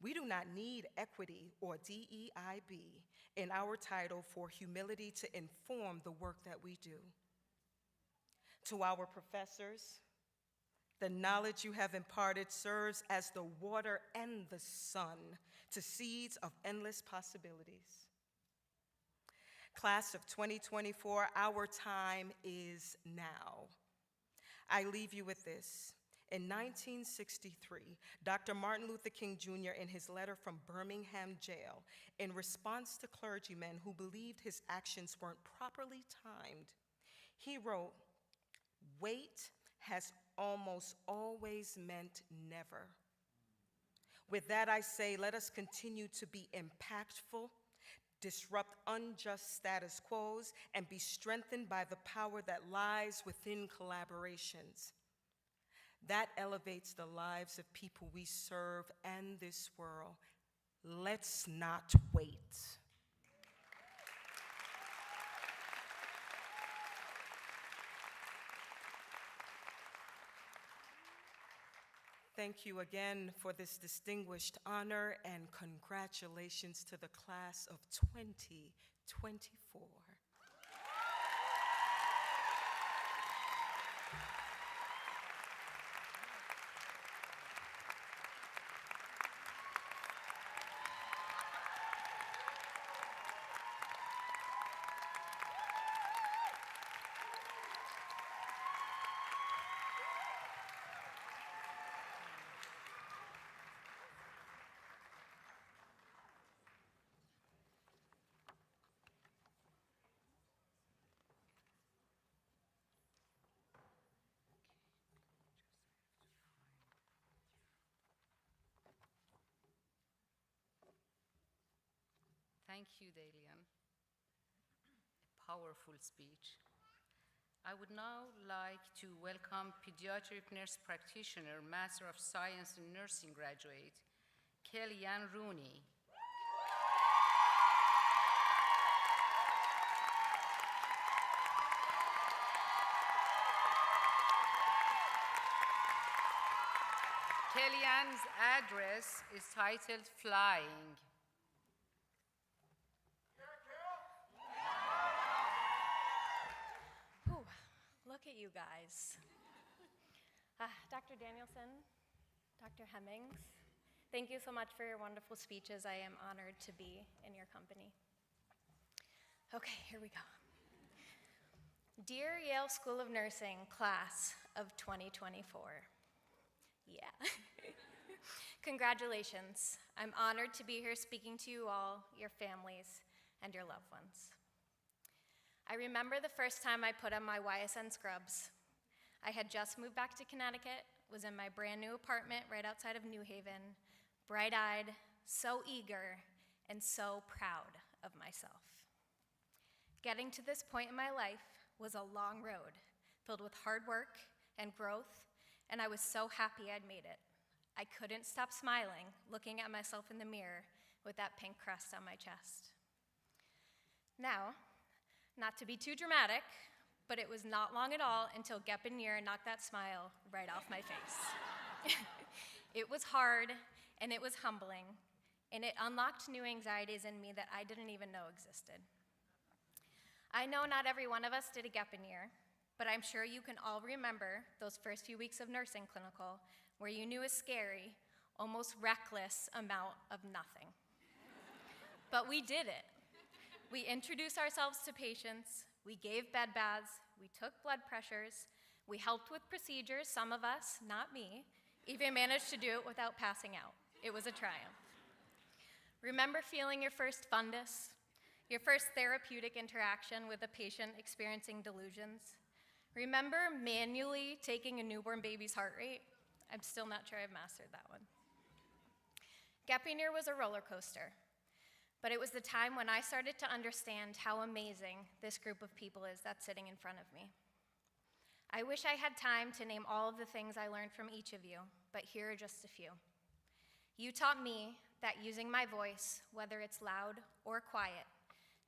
we do not need equity or DEIB in our title for humility to inform the work that we do. To our professors, the knowledge you have imparted serves as the water and the sun to seeds of endless possibilities. Class of 2024, our time is now. I leave you with this. In 1963, Dr. Martin Luther King Jr., in his letter from Birmingham jail, in response to clergymen who believed his actions weren't properly timed, he wrote, "Wait has almost always meant never. With that I say, let us continue to be impactful, disrupt unjust status quos, and be strengthened by the power that lies within collaborations. That elevates the lives of people we serve and this world. Let's not wait." Thank you again for this distinguished honor, and congratulations to the class of 2024. Thank you, Dalian. A powerful speech. I would now like to welcome pediatric nurse practitioner, Master of Science in Nursing graduate, Kellan Rooney. Kellan's address is titled Flying. Look at you guys. Dr. Danielson, Dr. Hemings, thank you so much for your wonderful speeches. I am honored to be in your company. Okay, here we go. Dear Yale School of Nursing, class of 2024. Yeah. Congratulations. I'm honored to be here speaking to you all, your families, and your loved ones. I remember the first time I put on my YSN scrubs. I had just moved back to Connecticut, was in my brand new apartment right outside of New Haven, bright-eyed, so eager, and so proud of myself. Getting to this point in my life was a long road, filled with hard work and growth, and I was so happy I'd made it. I couldn't stop smiling, looking at myself in the mirror with that pink crest on my chest. Now, not to be too dramatic, but it was not long at all until Gepin Year knocked that smile right off my face. It was hard, and it was humbling, and it unlocked new anxieties in me that I didn't even know existed. I know not every one of us did a gap in year, but I'm sure you can all remember those first few weeks of nursing clinical where you knew a scary, almost reckless amount of nothing. But we did it. We introduced ourselves to patients, we gave bed baths, we took blood pressures, we helped with procedures, some of us, not me, even managed to do it without passing out. It was a triumph. Remember feeling your first fundus, your first therapeutic interaction with a patient experiencing delusions? Remember manually taking a newborn baby's heart rate? I'm still not sure I've mastered that one. Gapping year was a roller coaster, but it was the time when I started to understand how amazing this group of people is that's sitting in front of me. I wish I had time to name all of the things I learned from each of you, but here are just a few. You taught me that using my voice, whether it's loud or quiet,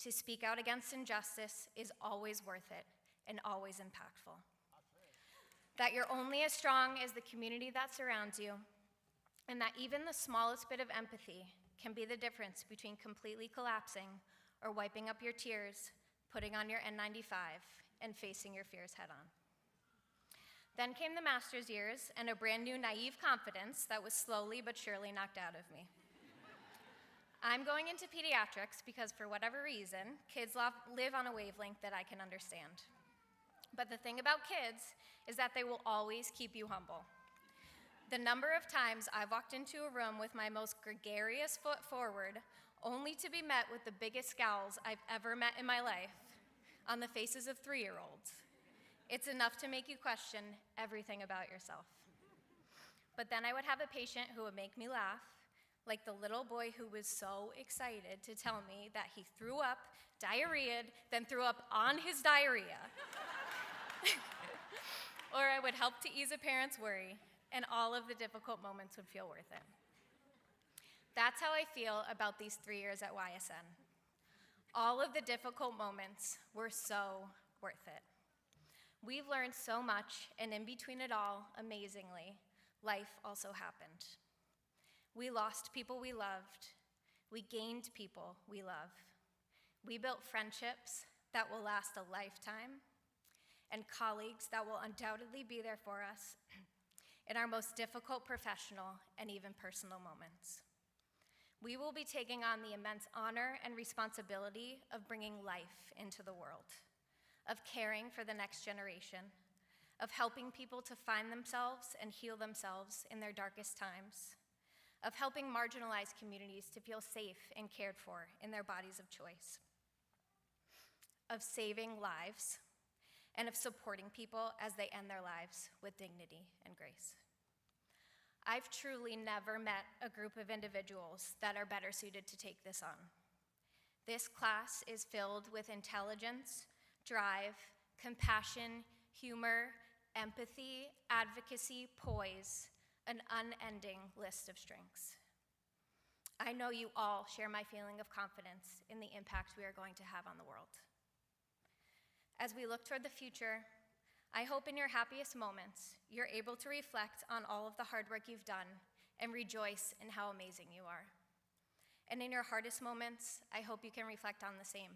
to speak out against injustice is always worth it and always impactful. That you're only as strong as the community that surrounds you, and that even the smallest bit of empathy can be the difference between completely collapsing or wiping up your tears, putting on your N95, and facing your fears head on. Then came the master's years and a brand new naive confidence that was slowly but surely knocked out of me. I'm going into pediatrics because for whatever reason, kids live on a wavelength that I can understand. But the thing about kids is that they will always keep you humble. The number of times I've walked into a room with my most gregarious foot forward, only to be met with the biggest scowls I've ever met in my life on the faces of 3-year-olds. It's enough to make you question everything about yourself. But then I would have a patient who would make me laugh, like the little boy who was so excited to tell me that he threw up, diarrheaed, then threw up on his diarrhea. Or I would help to ease a parent's worry, and all of the difficult moments would feel worth it. That's how I feel about these 3 years at YSN. All of the difficult moments were so worth it. We've learned so much, and in between it all, amazingly, life also happened. We lost people we loved. We gained people we love. We built friendships that will last a lifetime, and colleagues that will undoubtedly be there for us in our most difficult professional and even personal moments. We will be taking on the immense honor and responsibility of bringing life into the world, of caring for the next generation, of helping people to find themselves and heal themselves in their darkest times, of helping marginalized communities to feel safe and cared for in their bodies of choice, of saving lives, and of supporting people as they end their lives with dignity and grace. I've truly never met a group of individuals that are better suited to take this on. This class is filled with intelligence, drive, compassion, humor, empathy, advocacy, poise, an unending list of strengths. I know you all share my feeling of confidence in the impact we are going to have on the world. As we look toward the future, I hope in your happiest moments, you're able to reflect on all of the hard work you've done and rejoice in how amazing you are. And in your hardest moments, I hope you can reflect on the same.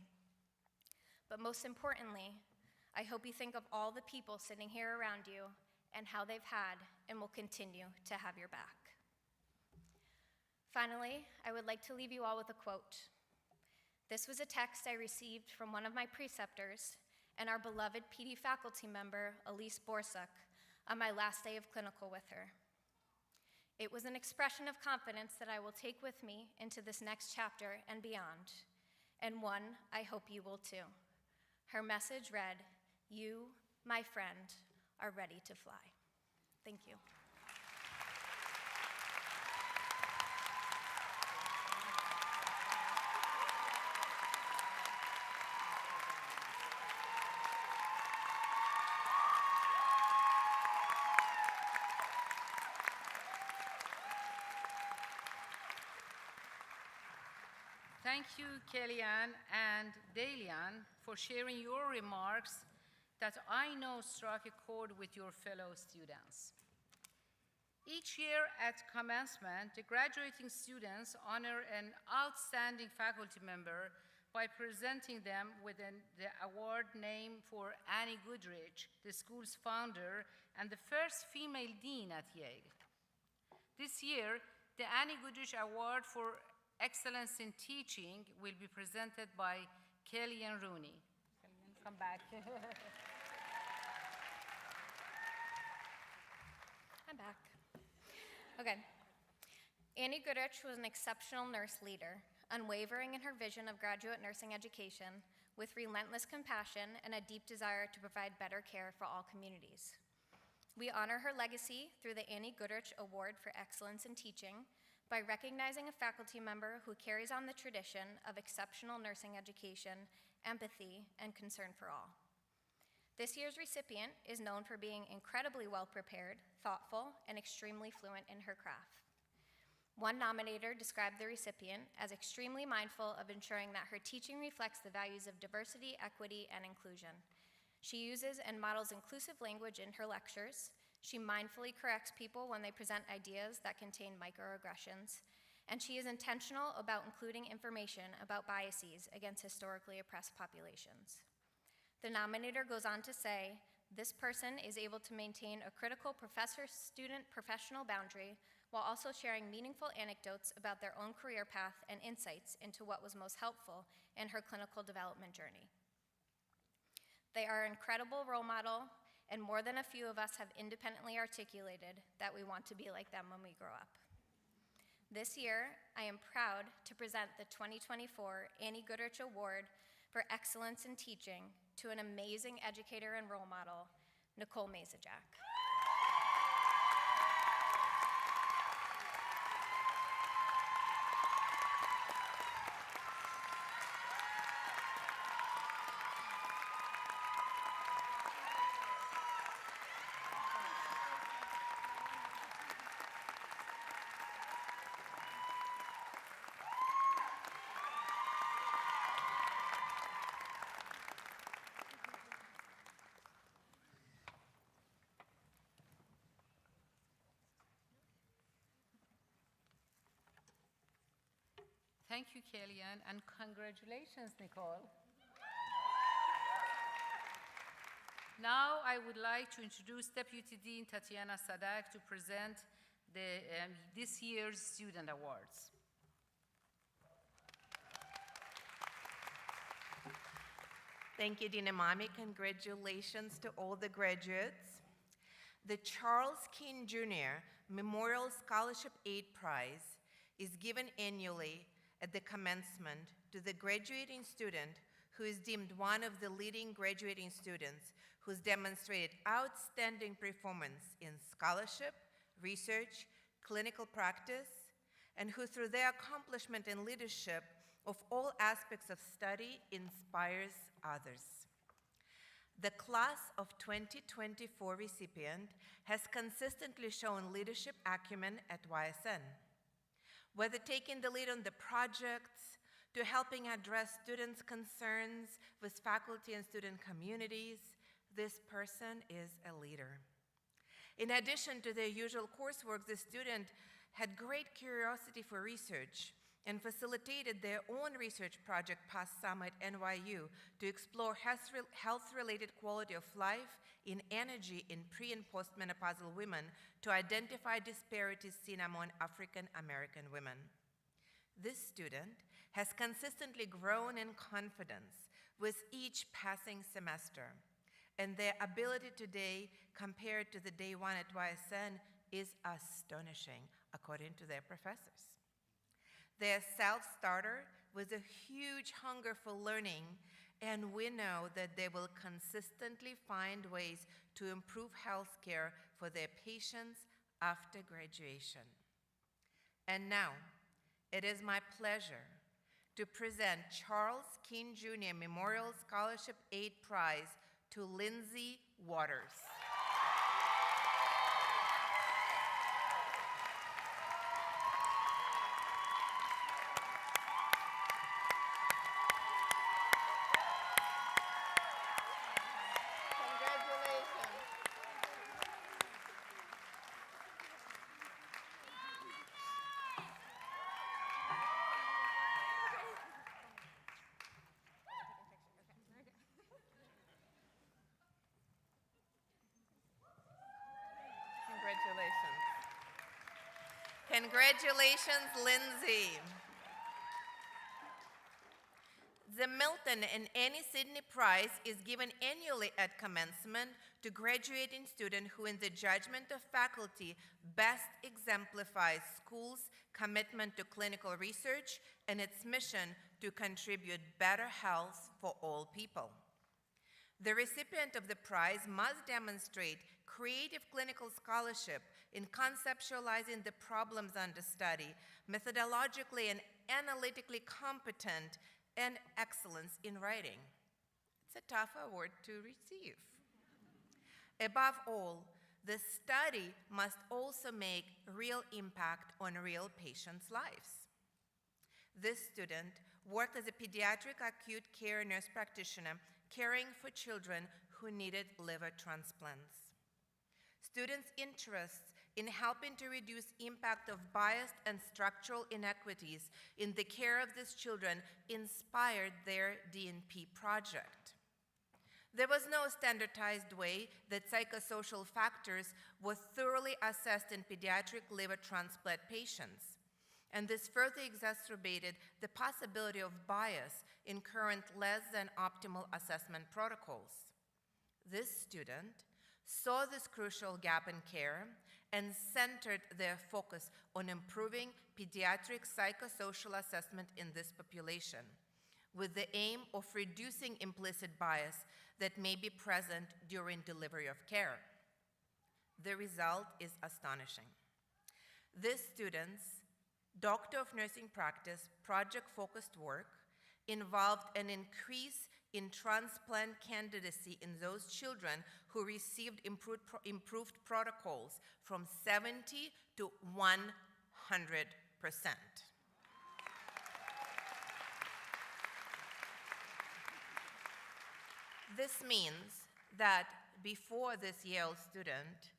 But most importantly, I hope you think of all the people sitting here around you and how they've had and will continue to have your back. Finally, I would like to leave you all with a quote. This was a text I received from one of my preceptors and our beloved PD faculty member, Elise Boric, on my last day of clinical with her. It was an expression of confidence that I will take with me into this next chapter and beyond, and one I hope you will too. Her message read, "You, my friend, are ready to fly." Thank you. Thank you, Kellan and Dalian, for sharing your remarks that I know struck a chord with your fellow students. Each year at commencement, the graduating students honor an outstanding faculty member by presenting them with the award named for Annie Goodrich, the school's founder and the first female dean at Yale. This year, the Annie Goodrich Award for Excellence in Teaching will be presented by Kellan Rooney. Come back. I'm back. Okay. Annie Goodrich was an exceptional nurse leader, unwavering in her vision of graduate nursing education, with relentless compassion and a deep desire to provide better care for all communities. We honor her legacy through the Annie Goodrich Award for Excellence in Teaching by recognizing a faculty member who carries on the tradition of exceptional nursing education, empathy, and concern for all. This year's recipient is known for being incredibly well-prepared, thoughtful, and extremely fluent in her craft. One nominator described the recipient as extremely mindful of ensuring that her teaching reflects the values of diversity, equity, and inclusion. She uses and models inclusive language in her lectures. She mindfully corrects people when they present ideas that contain microaggressions. And she is intentional about including information about biases against historically oppressed populations. The nominator goes on to say, this person is able to maintain a critical professor-student professional boundary while also sharing meaningful anecdotes about their own career path and insights into what was most helpful in her clinical development journey. They are an incredible role model, and more than a few of us have independently articulated that we want to be like them when we grow up. This year, I am proud to present the 2024 Annie Goodrich Award for Excellence in Teaching to an amazing educator and role model, Nicole Mazajak. Thank you, Kellan, and congratulations, Nicole. Now, I would like to introduce Deputy Dean Tatiana Sadak to present this year's Student Awards. Thank you, Dean Imami. Congratulations to all the graduates. The Charles King Jr. Memorial Scholarship Aid Prize is given annually at the commencement to the graduating student who is deemed one of the leading graduating students who's demonstrated outstanding performance in scholarship, research, clinical practice, and who through their accomplishment and leadership of all aspects of study inspires others. The class of 2024 recipient has consistently shown leadership acumen at YSN. Whether taking the lead on the projects, to helping address students' concerns with faculty and student communities, this person is a leader. In addition to their usual coursework, the student had great curiosity for research and facilitated their own research project past summer at NYU to explore health-related quality of life in energy in pre- and postmenopausal women to identify disparities seen among African American women. This student has consistently grown in confidence with each passing semester, and their ability today compared to the day one at YSN is astonishing, according to their professors. They're self-starter with a huge hunger for learning, and we know that they will consistently find ways to improve healthcare for their patients after graduation. And now, it is my pleasure to present Charles King Jr. Memorial Scholarship Aid Prize to Lindsay Waters. Congratulations, Lindsay. The Milton and Annie Sidney Prize is given annually at commencement to graduating student who, in the judgment of faculty, best exemplifies school's commitment to clinical research and its mission to contribute better health for all people. The recipient of the prize must demonstrate creative clinical scholarship in conceptualizing the problems under study, methodologically and analytically competent, and excellence in writing. It's a tough award to receive. Above all, the study must also make real impact on real patients' lives. This student worked as a pediatric acute care nurse practitioner caring for children who needed liver transplants. Students' interests in helping to reduce impact of biased and structural inequities in the care of these children inspired their DNP project. There was no standardized way that psychosocial factors were thoroughly assessed in pediatric liver transplant patients, and this further exacerbated the possibility of bias in current less than optimal assessment protocols. This student saw this crucial gap in care and centered their focus on improving pediatric psychosocial assessment in this population, with the aim of reducing implicit bias that may be present during delivery of care. The result is astonishing. This student's Doctor of Nursing Practice project-focused work involved an increase in transplant candidacy in those children who received improved protocols from 70 to 100%. This means that before this Yale student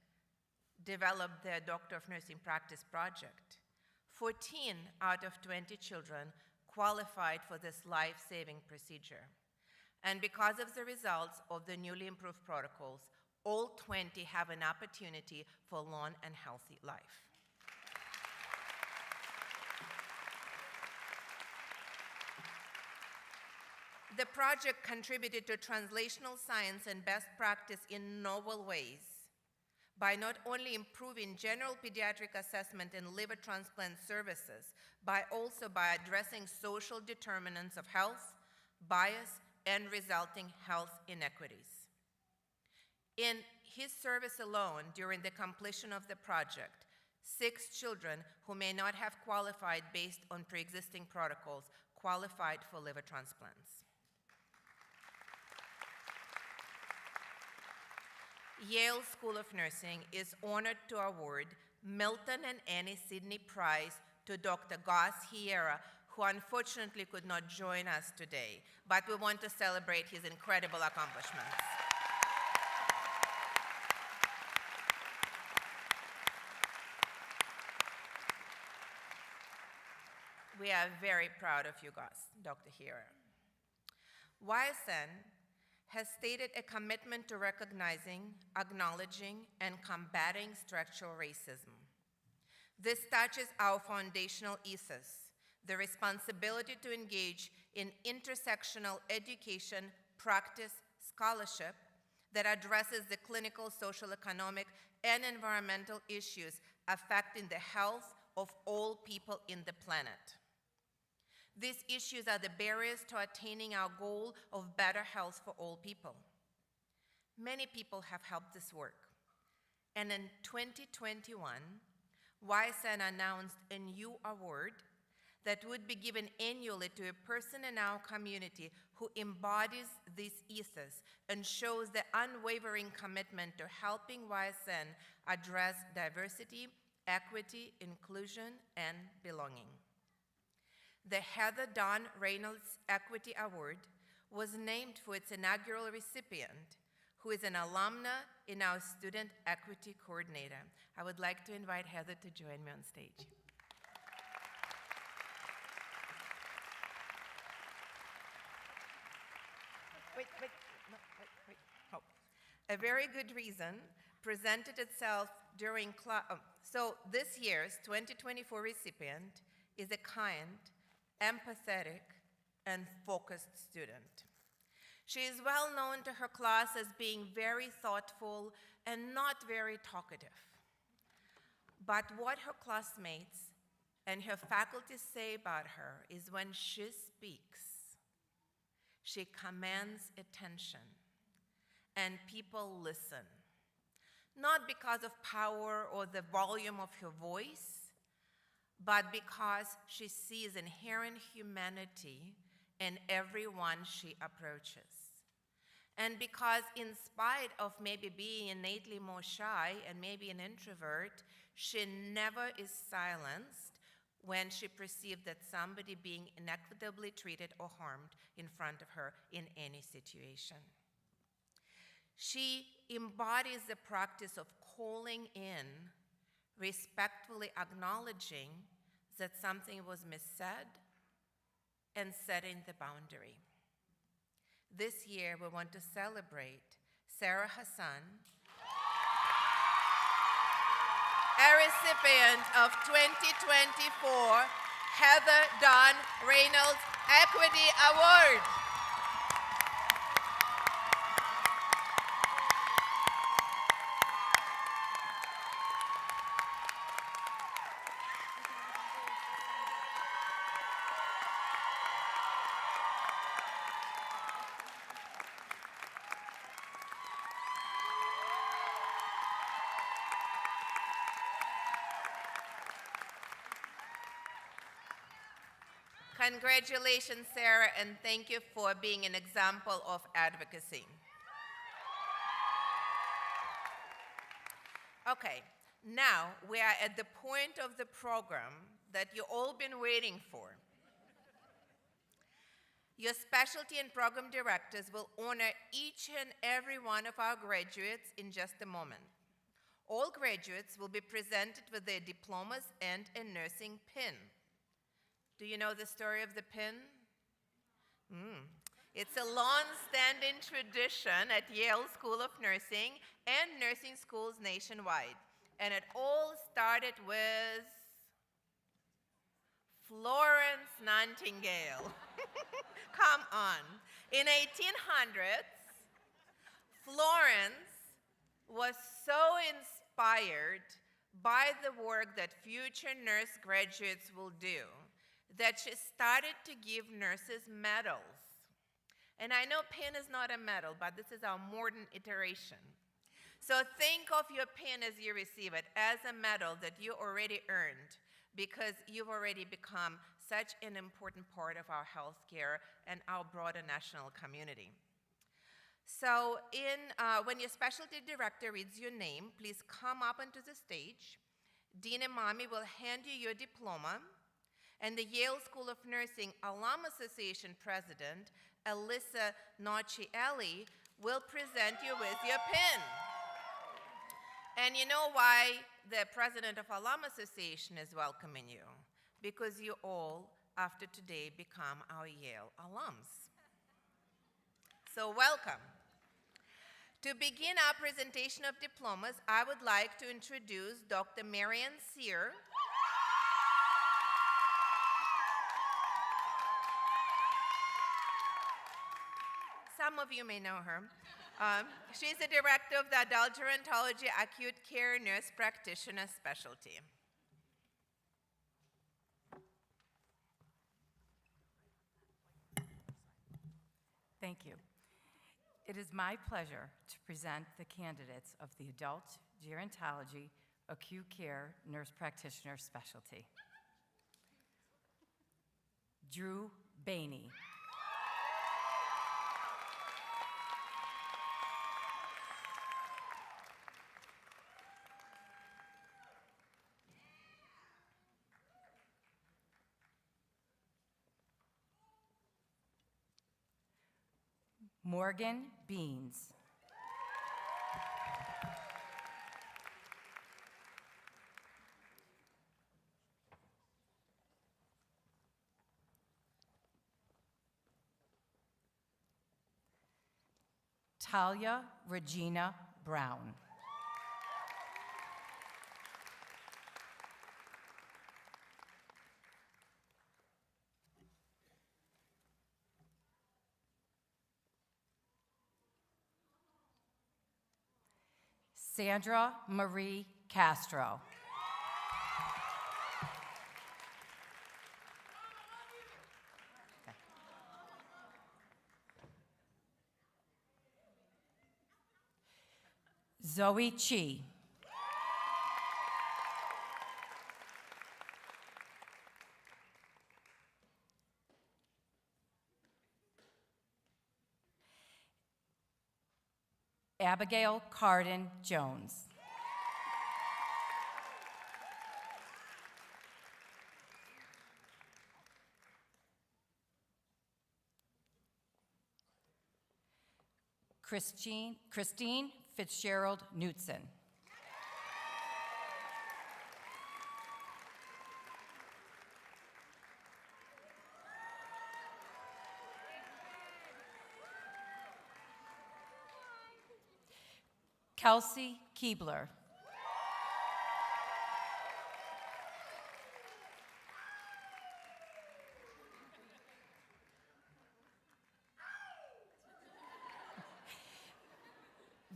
developed their Doctor of Nursing Practice project, 14 out of 20 children qualified for this life-saving procedure. And because of the results of the newly improved protocols, all 20 have an opportunity for a long and healthy life. The project contributed to translational science and best practice in novel ways by not only improving general pediatric assessment and liver transplant services, but also by addressing social determinants of health, bias, and resulting health inequities. In his service alone, during the completion of the project, 6 children who may not have qualified based on pre-existing protocols qualified for liver transplants. Yale School of Nursing is honored to award Milton and Annie Sidney Prize to Dr. Gus Hiera, who unfortunately could not join us today, but we want to celebrate his incredible accomplishments. We are very proud of you, Gus, Dr. Hiera. YSN has stated a commitment to recognizing, acknowledging, and combating structural racism. This touches our foundational ethos, the responsibility to engage in intersectional education, practice, scholarship that addresses the clinical, social, economic, and environmental issues affecting the health of all people in the planet. These issues are the barriers to attaining our goal of better health for all people. Many people have helped this work. And in 2021, YSN announced a new award that would be given annually to a person in our community who embodies this ethos and shows the unwavering commitment to helping YSN address diversity, equity, inclusion, and belonging. The Heather Dawn Reynolds Equity Award was named for its inaugural recipient, who is an alumna in our Student Equity Coordinator. I would like to invite Heather to join me on stage. Wait. A very good reason presented itself so this year's 2024 recipient is a kind, empathetic, and focused student. She is well known to her class as being very thoughtful and not very talkative. But what her classmates and her faculty say about her is when she speaks, she commands attention, and people listen. Not because of power or the volume of her voice, but because she sees inherent humanity in everyone she approaches. And because in spite of maybe being innately more shy and maybe an introvert, she never is silenced when she perceived that somebody being inequitably treated or harmed in front of her in any situation. She embodies the practice of calling in, respectfully acknowledging that something was missaid, and setting the boundary. This year, we want to celebrate Sarah Hassan, a recipient of 2024 Heather Dawn Reynolds Equity Award. Congratulations, Sarah, and thank you for being an example of advocacy. Okay, now we are at the point of the program that you've all been waiting for. Your specialty and program directors will honor each and every one of our graduates in just a moment. All graduates will be presented with their diplomas and a nursing pin. Do you know the story of the pin? It's a long-standing tradition at Yale School of Nursing and nursing schools nationwide. And it all started with Florence Nightingale. Come on. In 1800s, Florence was so inspired by the work that future nurse graduates will do that she started to give nurses medals. And I know pin is not a medal, but this is our modern iteration. So think of your pin as you receive it as a medal that you already earned because you've already become such an important part of our healthcare and our broader national community. So when your specialty director reads your name, please come up onto the stage. Dean Imami will hand you your diploma, and the Yale School of Nursing Alum Association President, Elise will present you with your pin. And you know why the president of Alum Association is welcoming you? Because you all, after today, become our Yale alums. So welcome. To begin our presentation of diplomas, I would like to introduce Dr. Marian Sear, some of you may know her. She's the director of the Adult Gerontology Acute Care Nurse Practitioner Specialty. Thank you. It is my pleasure to present the candidates of the Adult Gerontology Acute Care Nurse Practitioner Specialty. Drew Bainey. Morgan Beans. Talia Regina Brown. Sandra Marie Castro. Zoe Chi. Abigail Carden Jones. Christine Fitzgerald Knutson. Kelsey Keebler.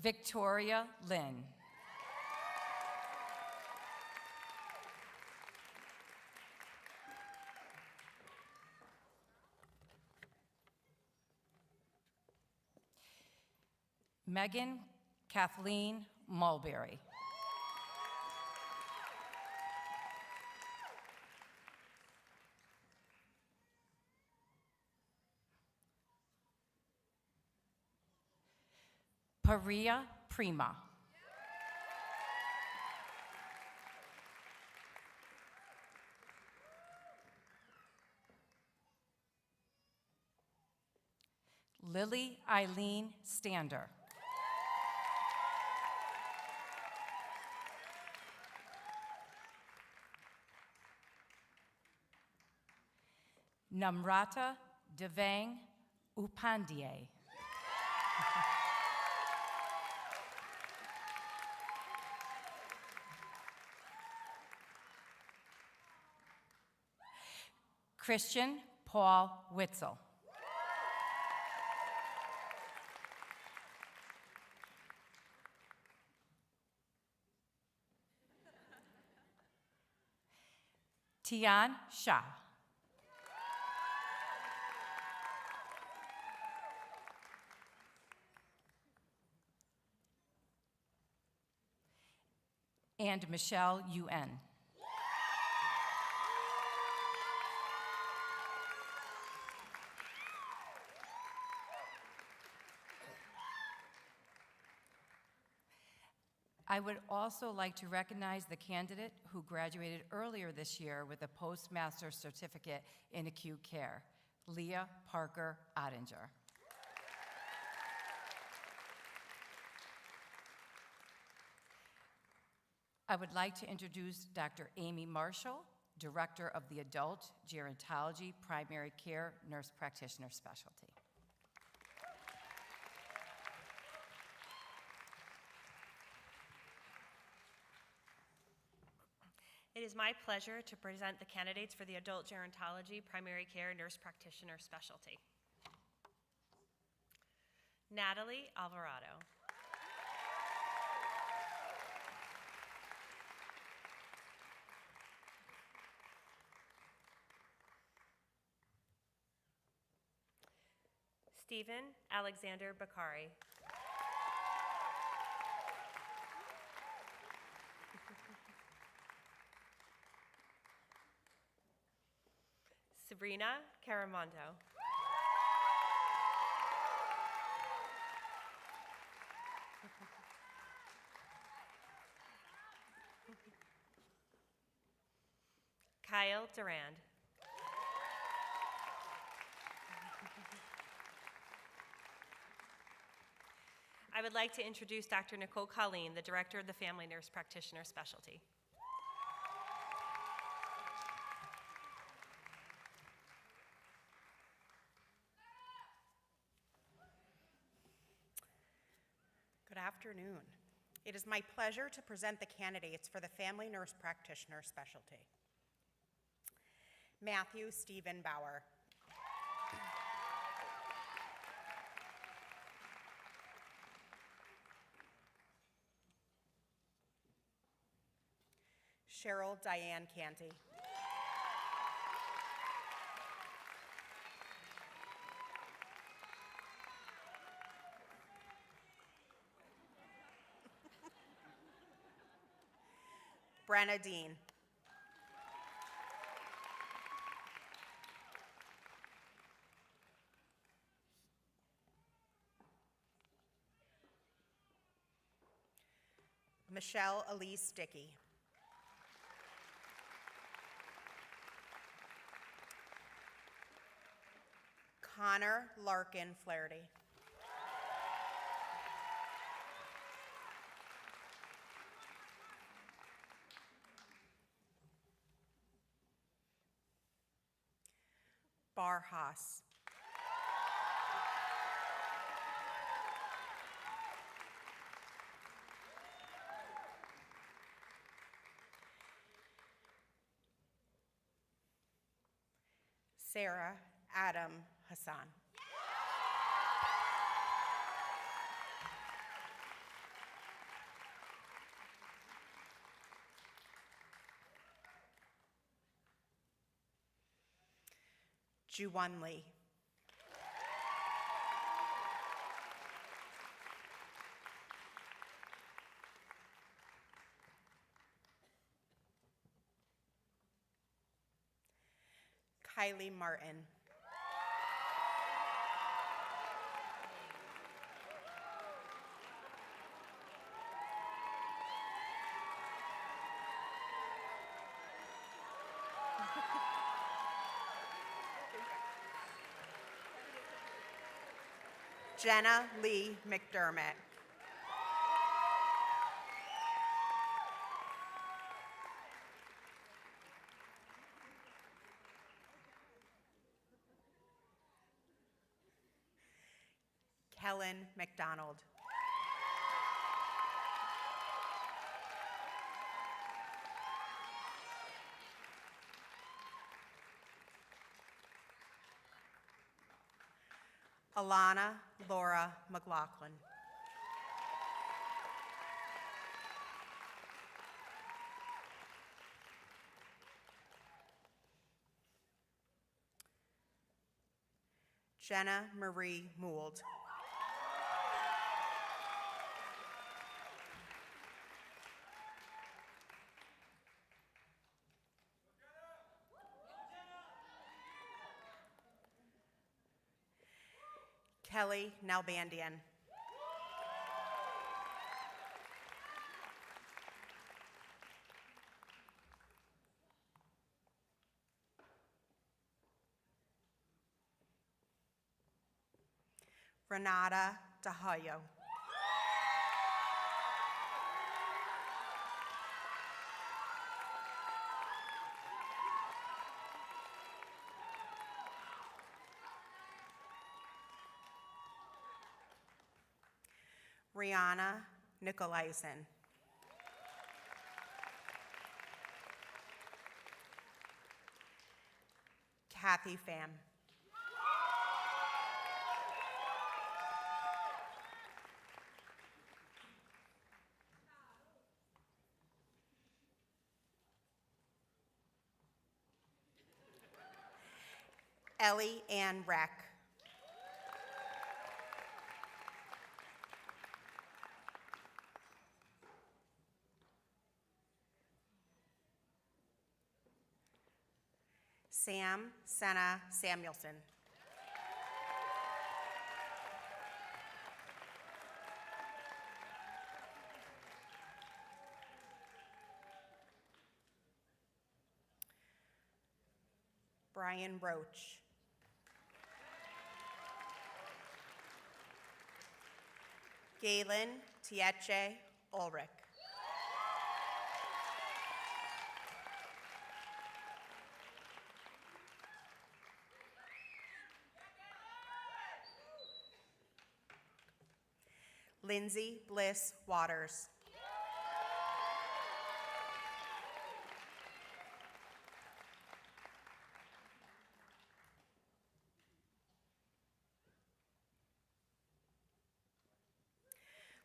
Victoria Lynn. Megan Kathleen Mulberry. Paria Prima. Lily Eileen Stander. Namrata Devang Upandiye. Christian Paul Witzel. Tian Shah. And Michelle Yuen. I would also like to recognize the candidate who graduated earlier this year with a postmaster's certificate in acute care, Leah Parker Ottinger. I would like to introduce Dr. Amy Marshall, Director of the Adult Gerontology Primary Care Nurse Practitioner Specialty. It is my pleasure to present the candidates for the Adult Gerontology Primary Care Nurse Practitioner Specialty. Natalie Alvarado. Stephen Alexander Bakari. Sabrina Caramondo. Kyle Durand. I would like to introduce Dr. Nicole Colleen, the Director of the Family Nurse Practitioner Specialty. Good afternoon. It is my pleasure to present the candidates for the Family Nurse Practitioner Specialty. Matthew Stephen Bauer. Cheryl Diane Canty. Brenna Dean. Michelle Elise Dickey. Connor Larkin Flaherty. Bar Haas. Sarah Adam Hassan. Juwon Lee. Kylie Martin. Jenna Lee McDermott. Kellan McDonald. Alana Laura McLaughlin. Jenna Marie Mould. Kelly Nalbandian. Renata DeHayo. Rihanna Nicolaisen. Kathy Pham. Ellie Ann Reck. Sam Senna Samuelson. Brian Roach. Galen Tietche Ulrich. Lindsay Bliss Waters.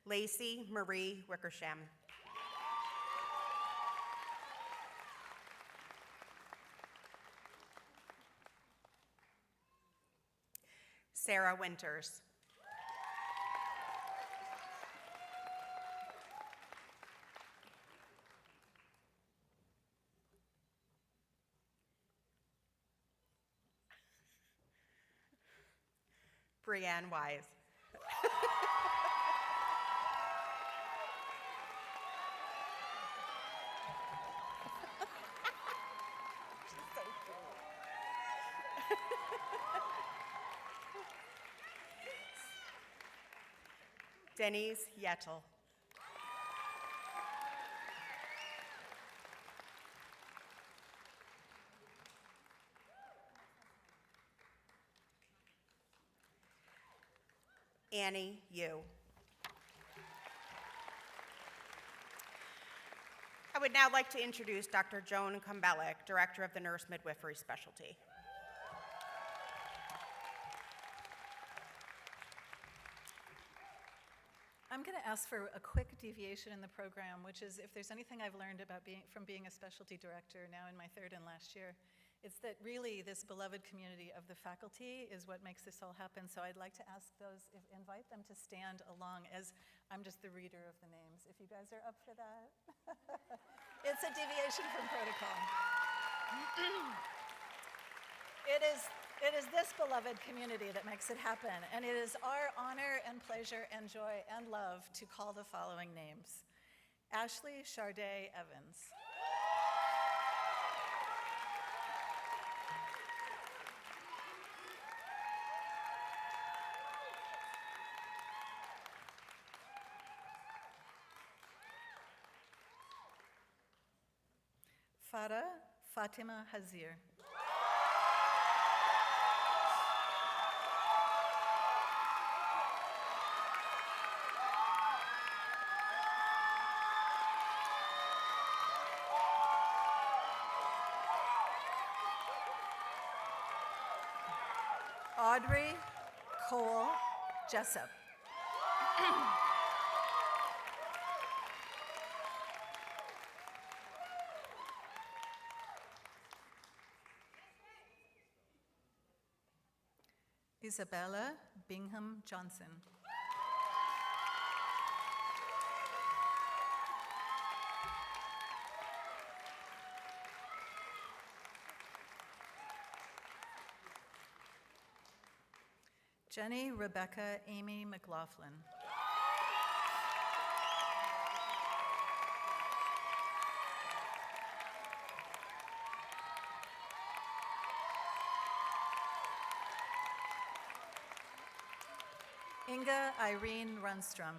Lacey Marie Wickersham. Sarah Winters. Brianne Wise. Denise Yettel. Annie Yu. I would now like to introduce Dr. Joan Kumbelek, Director of the Nurse Midwifery Specialty. I'm going to ask for a quick deviation in the program, which is if there's anything I've learned about from being a specialty director now in my third and last year, it's that really this beloved community of the faculty is what makes this all happen. So I'd like to ask invite them to stand along as I'm just the reader of the names. If you guys are up for that. It's a deviation from protocol. It is this beloved community that makes it happen, and it is our honor and pleasure and joy and love to call the following names. Ashley Charday Evans. Farah Fatima Hazir. Audrey Cole Jessup. Isabella Bingham Johnson. Jenny Rebecca Amy McLaughlin. Inga Irene Runstrom.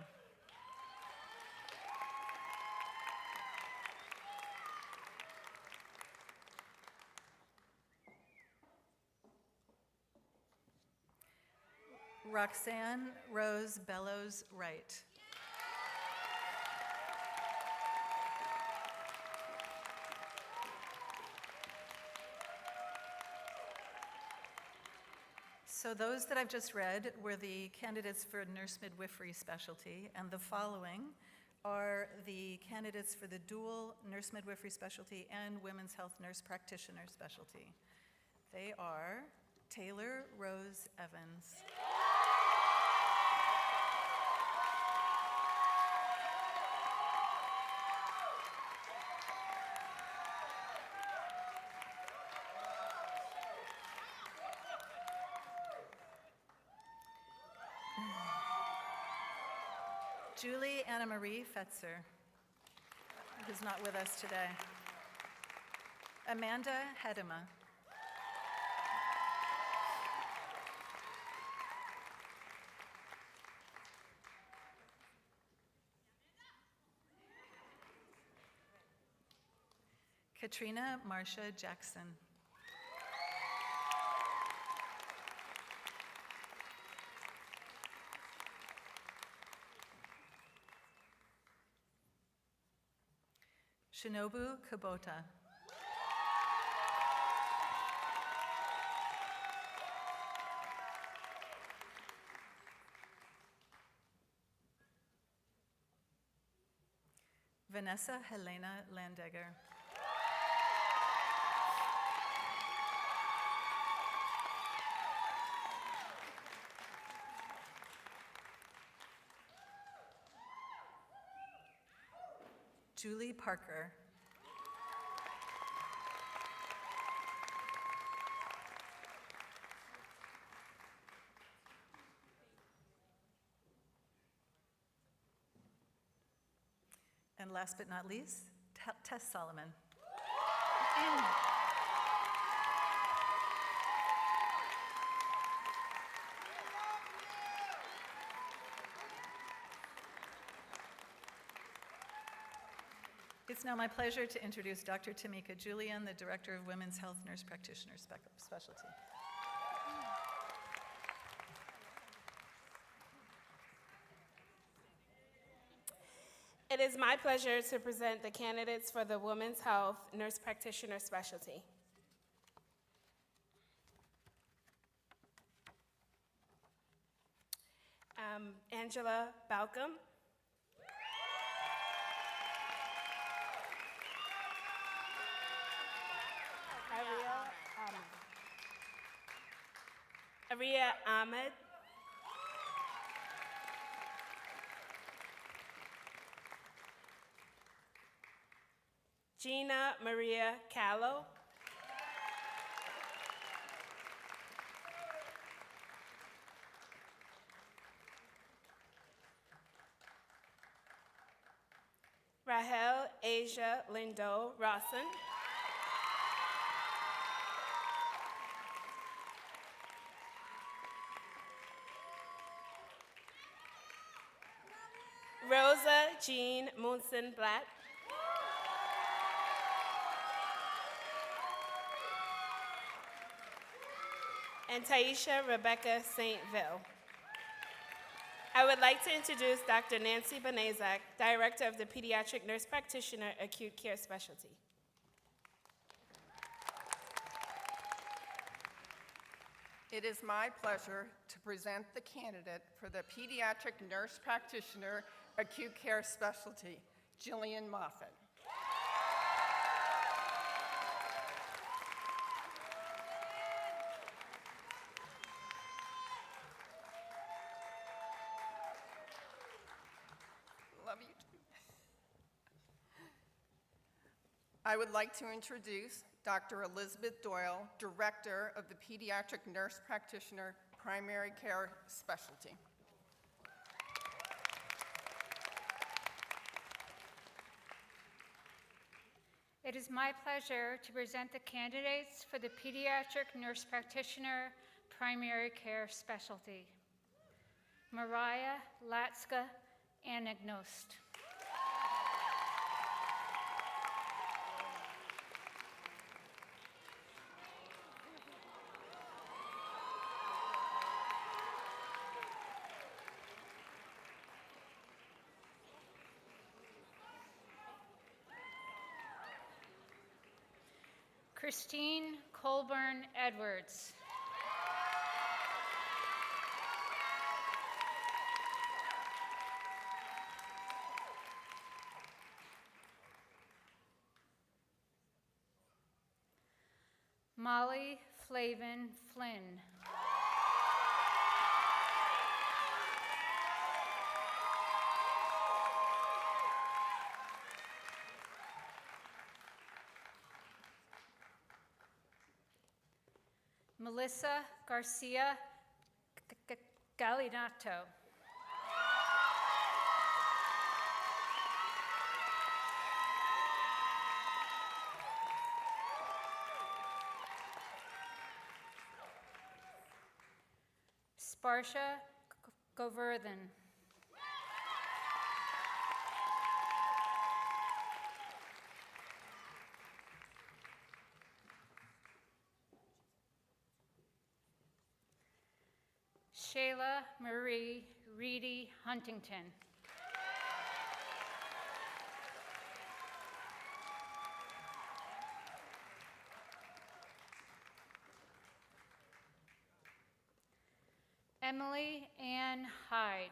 Roxanne Rose Bellows Wright. So those that I've just read were the candidates for nurse midwifery specialty, and the following are the candidates for the dual nurse midwifery specialty and women's health nurse practitioner specialty. They are Taylor Rose Evans. Julie Anna Marie Fetzer, who's not with us today. Amanda Hedema. Katrina Marcia Jackson. Shinobu Kubota. Vanessa Helena Landegger. Julie Parker. And last but not least, Tess Solomon. It's now my pleasure to introduce Dr. Tamika Julian, the Director of Women's Health Nurse Practitioner Specialty. It is my pleasure to present the candidates for the Women's Health Nurse Practitioner Specialty. Angela Balcom. Aria Ahmed. Gina Maria Callow. Rahel Asia Lindo Rawson. Rosa Jean Munson Blatt. And Taisha Rebecca Saintville. I would like to introduce Dr. Nancy Benazak, Director of the Pediatric Nurse Practitioner Acute Care Specialty. It is my pleasure to present the candidate for the Pediatric Nurse Practitioner Acute Care Specialty, Jillian Moffett. Love you too. I would like to introduce Dr. Elizabeth Doyle, Director of the Pediatric Nurse Practitioner Primary Care Specialty. It is my pleasure to present the candidates for the Pediatric Nurse Practitioner Primary Care Specialty. Mariah Latska Anagnost. Christine Colburn Edwards. Molly Flavin Flynn. Melissa Garcia Galinato. Sparsha Govardhan. Shayla Marie Reedy Huntington. Emily Ann Hyde.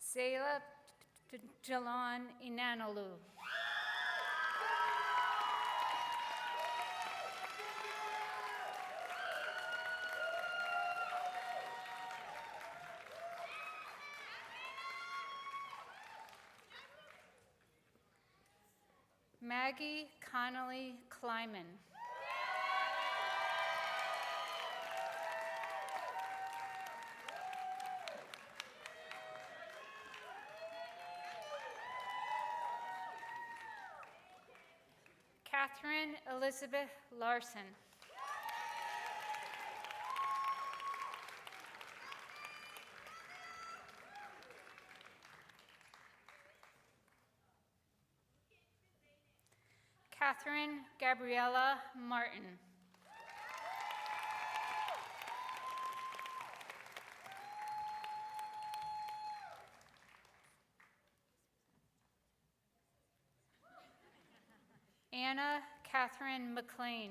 Zayla Jalon Inanalu. Maggie Connolly Kleiman. Catherine Elizabeth Larson. Catherine Gabriella Martin. Anna Catherine McLean.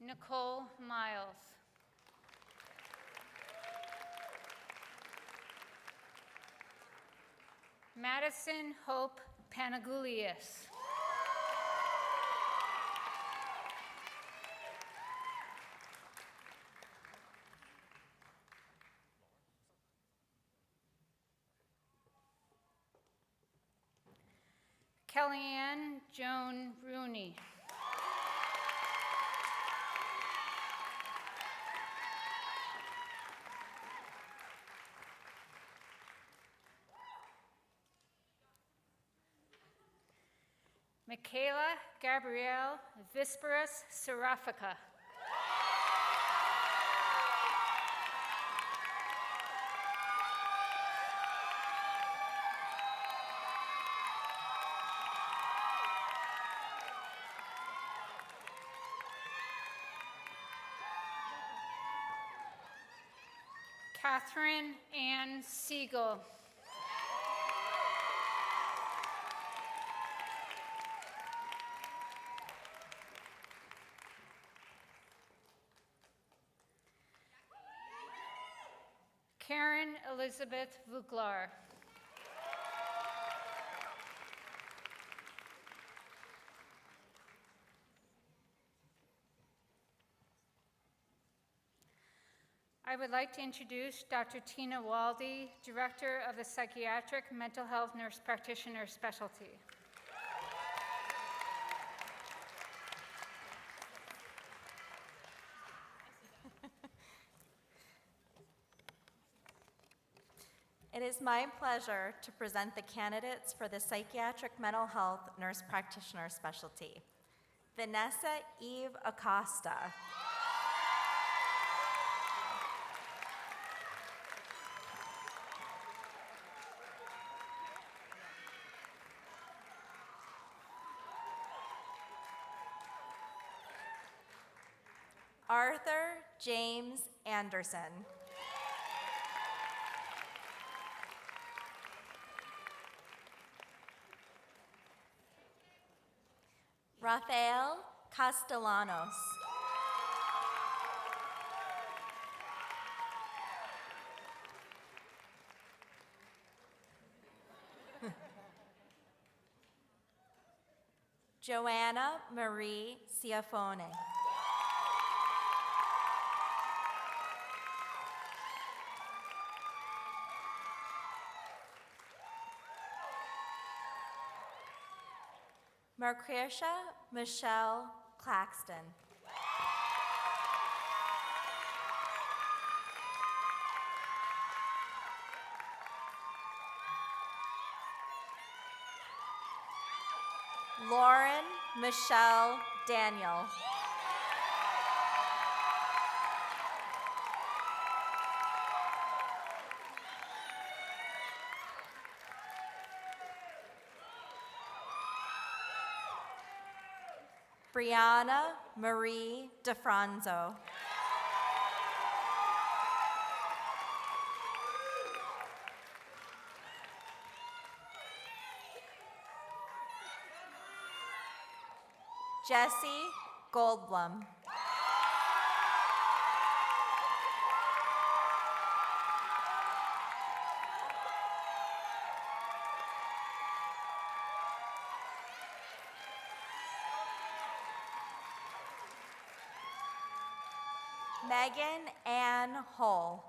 Nicole Miles. Madison Hope Panagoulias. Kellan Rooney. Michaela Gabrielle Visperas Serafica. Catherine Ann Siegel. Karen Elizabeth Vuglar. I would like to introduce Dr. Tina Waldy, Director of the Psychiatric Mental Health Nurse Practitioner Specialty. It is my pleasure to present the candidates for the Psychiatric Mental Health Nurse Practitioner Specialty. Vanessa Eve Acosta. Arthur James Anderson. Rafael Castellanos. Joanna Marie Ciafone. Marcretia Michelle Claxton. Lauren Michelle Daniel. Brianna Marie DeFranzo. Jesse Goldblum. Megan Ann Hull.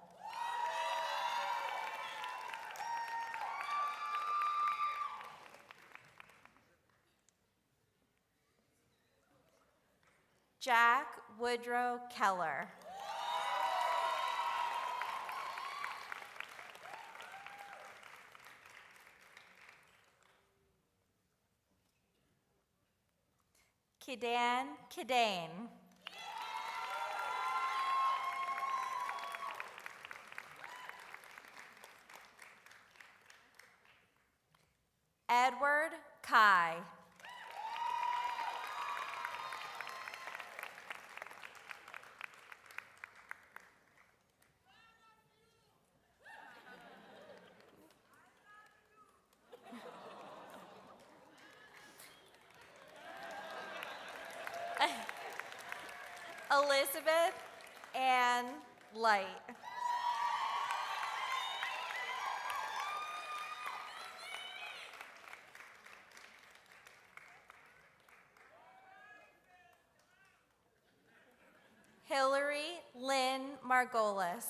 Jack Woodrow Keller. Kidan Kidane. Edward Kai. Elizabeth Ann Light. Hillary Lynn Margolis.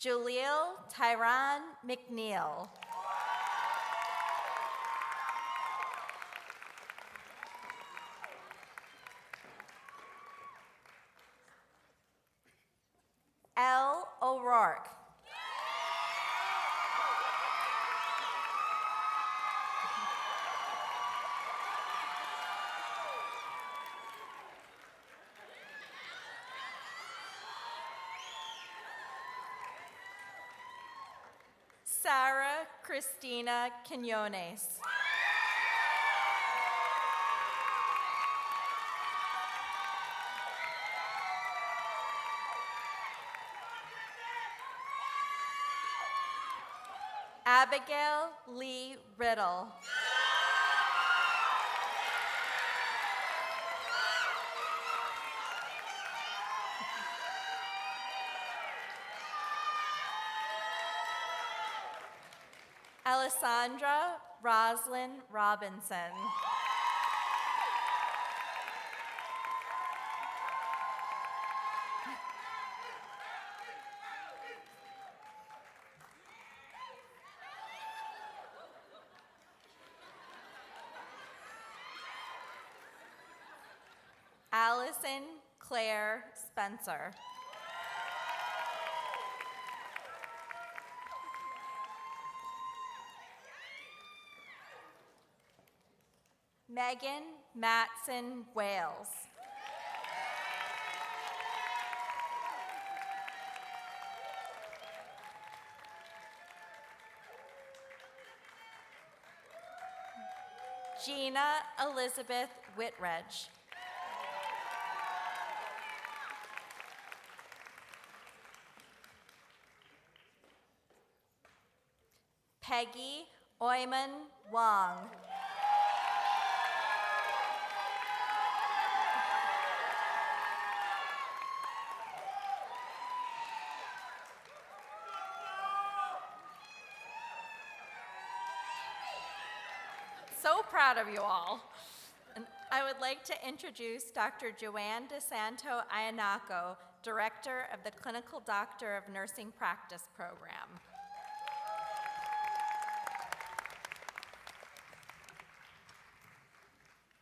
Jaleel Tyron McNeil. L. O'Rourke. Sarah Christina Quinones. Abigail Lee Riddle. Alessandra Roslyn Robinson. Allison Claire Spencer. Megan Matson Wales. Gina Elizabeth Whitredge. Peggy Oyman Wong. So proud of you all. And I would like to introduce Dr. Joanne DeSanto Ayanaco, Director of the Clinical Doctor of Nursing Practice Program.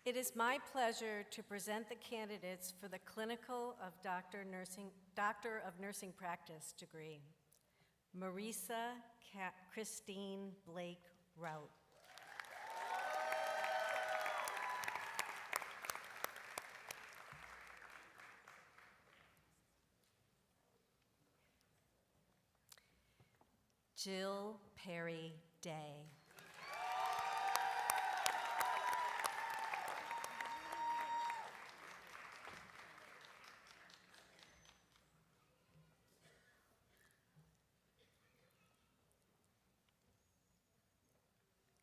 It is my pleasure to present the candidates for the Clinical of Doctor of Nursing Practice degree. Marisa Christine Blake Rout. Jill Perry Day.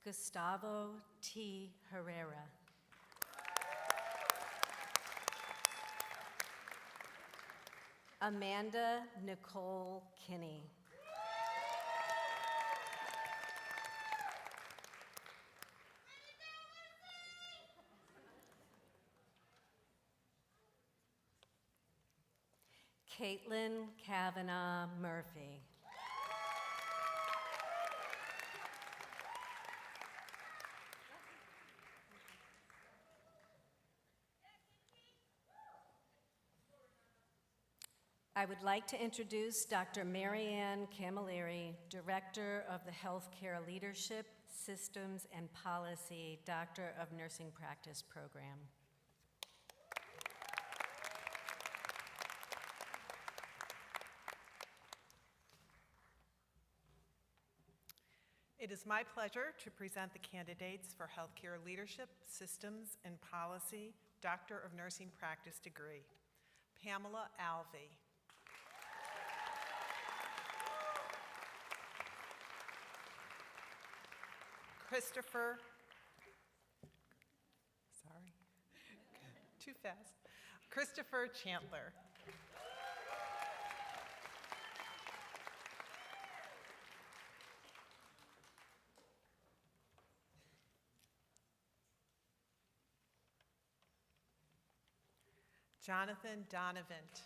Gustavo T. Herrera. Amanda Nicole Kinney. Caitlin Kavanaugh Murphy. I would like to introduce Dr. Marianne Camilleri, Director of the Healthcare Leadership, Systems, and Policy, Doctor of Nursing Practice Program. It is my pleasure to present the candidates for Healthcare Leadership, Systems, and Policy, Doctor of Nursing Practice degree. Pamela Alvey. Christopher, sorry, too fast. Christopher Chandler. Jonathan Donavant.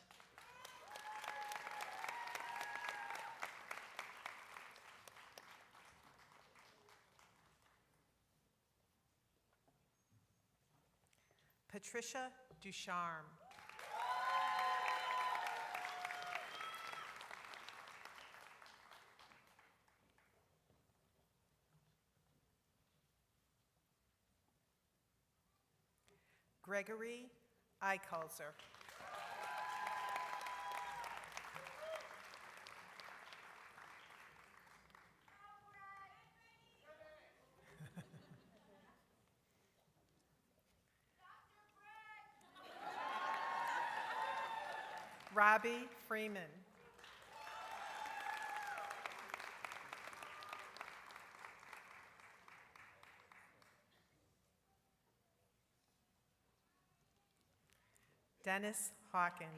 Patricia Ducharme. Gregory Eichelzer. Robbie Freeman. Dennis Hawkins.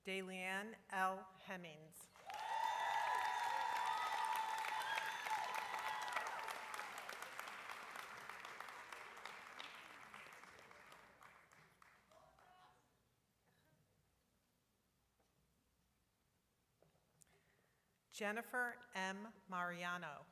Dalianne L. Hemings. Jennifer M. Mariano.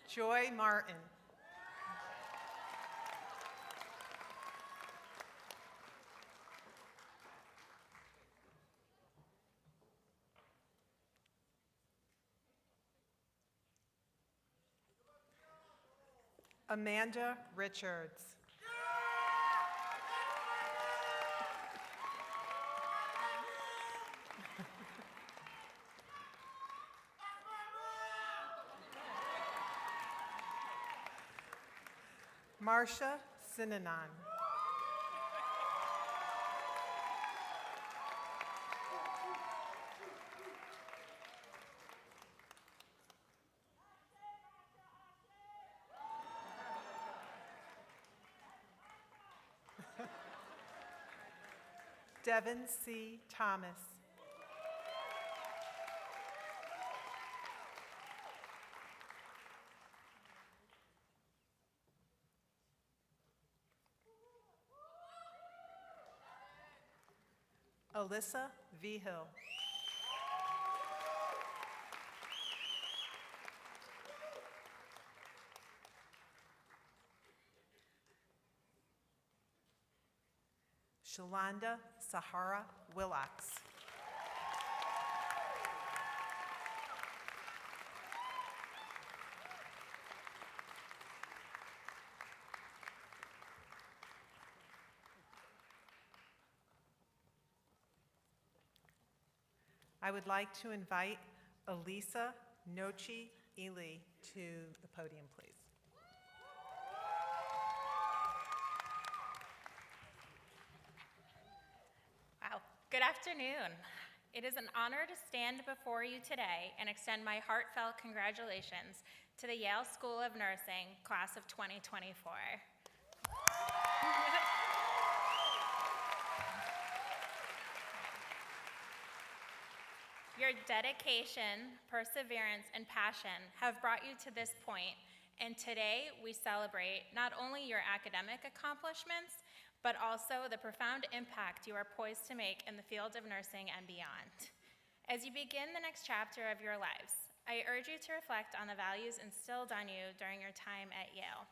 Joy Martin. Amanda Richards. Marcia Sinanon. Devin C. Thomas. Alyssa Vigil. Shalonda Sahara Willocks. I would like to invite Elise Nochi Ely to the podium, please. Wow, good afternoon. It is an honor to stand before you today and extend my heartfelt congratulations to the Yale School of Nursing, class of 2024. Your dedication, perseverance, and passion have brought you to this point, and today we celebrate not only your academic accomplishments, but also the profound impact you are poised to make in the field of nursing and beyond. As you begin the next chapter of your lives, I urge you to reflect on the values instilled on you during your time at Yale.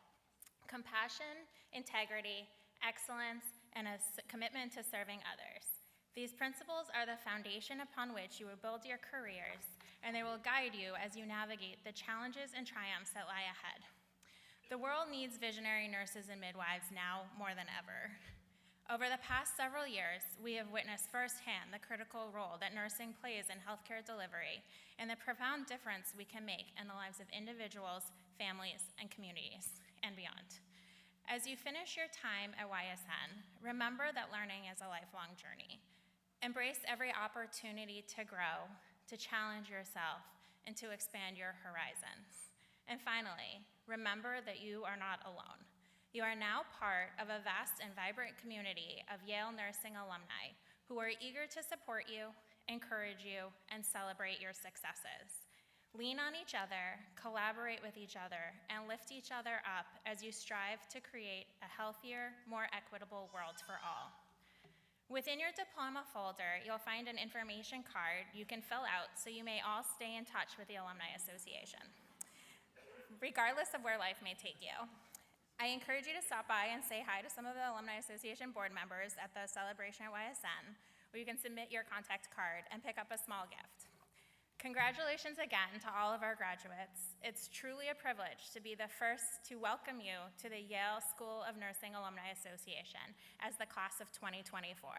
Compassion, integrity, excellence, and a commitment to serving others. These principles are the foundation upon which you will build your careers, and they will guide you as you navigate the challenges and triumphs that lie ahead. The world needs visionary nurses and midwives now more than ever. Over the past several years, we have witnessed firsthand the critical role that nursing plays in healthcare delivery and the profound difference we can make in the lives of individuals, families, and communities, and beyond. As you finish your time at YSN, remember that learning is a lifelong journey. Embrace every opportunity to grow, to challenge yourself, and to expand your horizons. And finally, remember that you are not alone. You are now part of a vast and vibrant community of Yale nursing alumni who are eager to support you, encourage you, and celebrate your successes. Lean on each other, collaborate with each other, and lift each other up as you strive to create a healthier, more equitable world for all. Within your diploma folder, you'll find an information card you can fill out so you may all stay in touch with the Alumni Association, regardless of where life may take you. I encourage you to stop by and say hi to some of the Alumni Association board members at the celebration at YSN, where you can submit your contact card and pick up a small gift. Congratulations again to all of our graduates. It's truly a privilege to be the first to welcome you to the Yale School of Nursing Alumni Association as the class of 2024.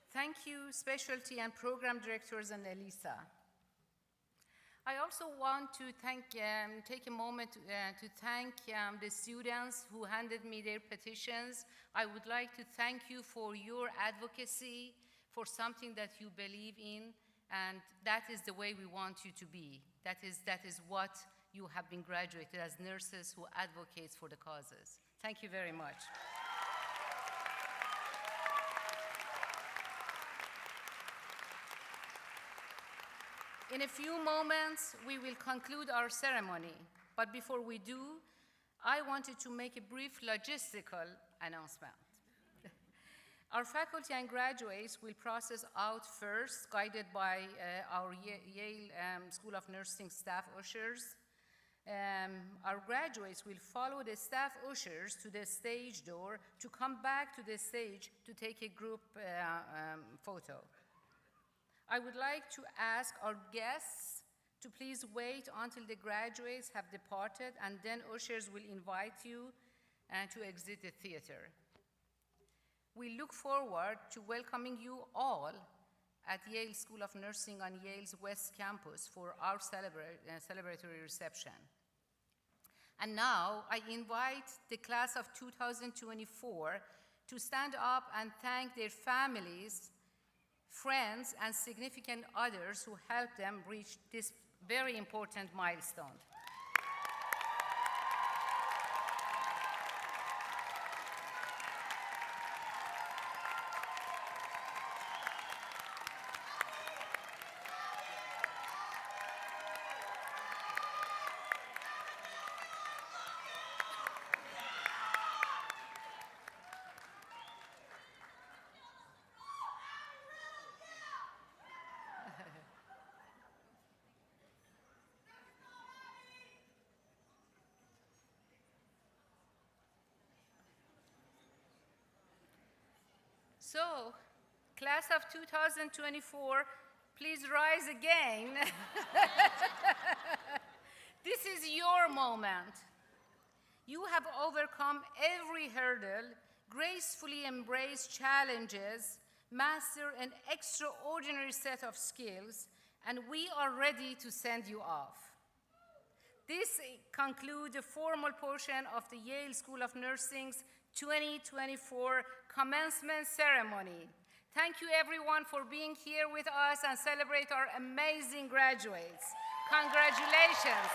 Thank you, specialty and program directors and Elise. I also want to take a moment to thank the students who handed me their petitions. I would like to thank you for your advocacy for something that you believe in, and that is the way we want you to be. That is what you have been graduated as nurses who advocate for the causes. Thank you very much. In a few moments, we will conclude our ceremony. But before we do, I wanted to make a brief logistical announcement. Our faculty and graduates will process out first, guided by our Yale School of Nursing staff ushers. Our graduates will follow the staff ushers to the stage door to come back to the stage to take a group photo. I would like to ask our guests to please wait until the graduates have departed, and then ushers will invite you to exit the theater. We look forward to welcoming you all at Yale School of Nursing on Yale's West Campus for our celebratory reception. And now I invite the class of 2024 to stand up and thank their families, friends, and significant others who helped them reach this very important milestone. So, class of 2024, please rise again. This is your moment. You have overcome every hurdle, gracefully embraced challenges, mastered an extraordinary set of skills, and we are ready to send you off. This concludes the formal portion of the Yale School of Nursing's 2024 commencement ceremony. Thank you everyone for being here with us and celebrate our amazing graduates. Congratulations.